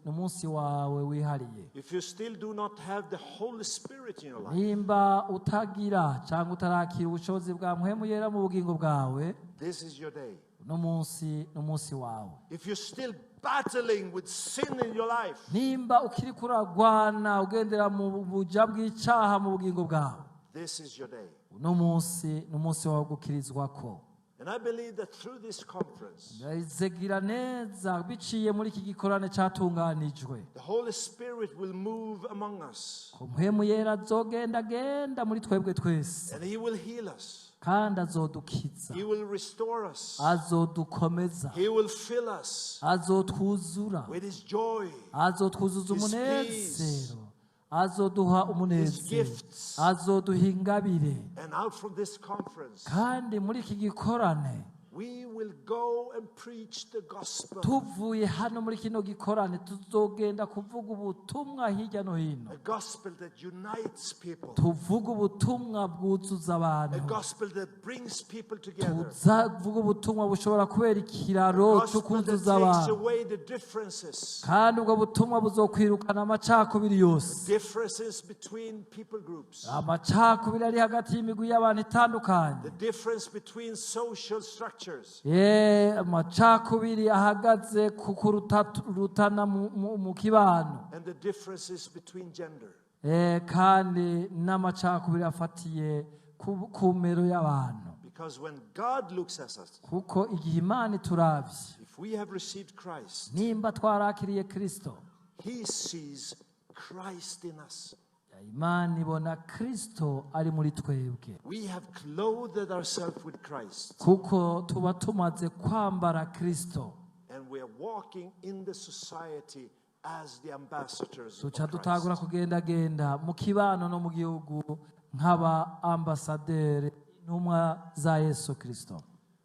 N'umunsi wawe wihariye. If you still do not have the Holy Spirit in your life, Nimba utagira cyangwa utarakira ubushobozi bwa mpwemu yera mu bugingo bwawe, this is your day. n'umunsi wawe. If you're still battling with sin in your life, Nimba ukiri kuragwana ugendera mu buja bw'icyaha mu bugingo bwawe, this is your day. n'umunsi wawe gukirizwako. And I believe that through this conference, Ndayizegira neza biciye muri iki gikorane cyatunganijwe. the Holy Spirit will move among us. Ko mpwemu yera azogendagenda muri twebwe twese. And He will heal us. Kandi azodukiza. He will restore us. Azodukomeza. He will fill us Azotwuzura. with His joy, Azotwuzuza His umunezero. Azoduha umunezero. gifts. Azoduha ingabire. And out from this conference, Kandi muri iki gikorane we will go and preach the gospel. tuvuye hano muri kino gikorane tuzogenda kuvuga ubutumwa hirya no hino. A gospel that unites people. Tuvuga ubutumwa bwuzuza A abantu. gospel that brings people together. Tuzavuga ubutumwa bushobora kubera ikiraro cyo Gospel that kuzuza takes abantu. away the differences. Kandi ubwo butumwa buzokwirukana amacakubiri yose. Differences between people groups. Amacakubiri ari hagati y'imigwi y'abantu itandukanye. The difference between social structures. Amacakubiri ahagaze ku kurutana mu kibano. And the differences between gender. Kandi n'amacakubiri afatiye ku mero y'abantu. Because when God looks at us, Kuko igihe Imana ituravye, if we have received Christ, nimba twarakiriye Kristo, He sees Christ in us. Imana ibona Kristo ari muri twebwe. We have clothed ourselves with Christ. Kuko tuba tumaze kwambara Kristo. And we are walking in the society as the ambassadors Tuca of dutangura Christ. kugendagenda mu kibano no mu gihugu nk'aba ambasaderi intumwa za Yesu Kristo.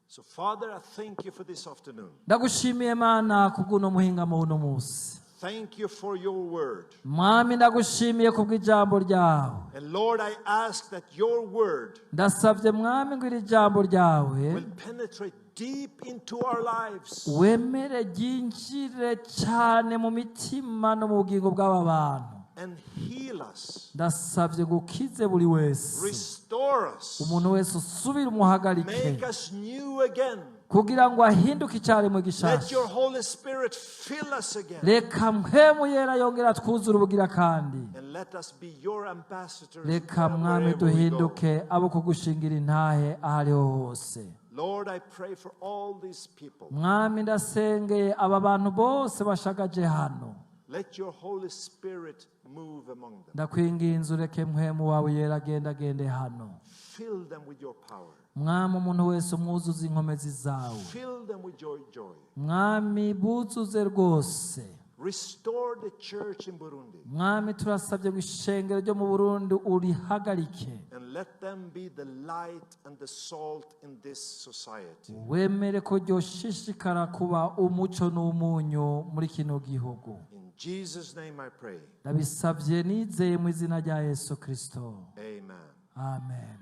So Father, I thank you for this afternoon. Ndagushimiye Mana kubw'uno muhingamo uno munsi. Thank you for your word. Mwami ndagushimiye kubw'ijambo ryawe. And Lord, I ask that your word Ndasabye Mwami ngo iri jambo ryawe will penetrate deep into our lives. wemere ryinjire cyane mu mitima no mu bugingo bw'aba bantu. And heal us. Ndasabye gukize buri wese. Restore us. Umuntu wese usubire umuhagarike Make us new again. kugira ngo ahinduke icyaremwe Let gishasha. your Holy Spirit fill us again. Reka mpwemu yera yongera twuzure ubugira kandi. And let us be your ambassadors Reka Mwami wherever we go. duhinduke abo kugushingira intahe ahariho hose. Lord, I pray for all these people. Mwami ndasengeye aba bantu bose bashagaje hano. Let your Holy Spirit move among them. Ndakwinginze ureke mpwemu wawe yera agendagende hano. Fill them with your power. Mwami umuntu wese umwuzuza inkomezi zawe. Fill them with your joy. Mwami buzuze rwose. Restore the church in Burundi. Mwami turasabye ngo ishengero ryo mu Burundi urihagarike. And let them be the light and the salt in this society. Wemere ko ryoshishikara kuba umuco n'umunyu muri kino gihugu. In Jesus' name I pray. Ndabisabye nizeye mu izina rya Yesu Kristo. Amen. Amen.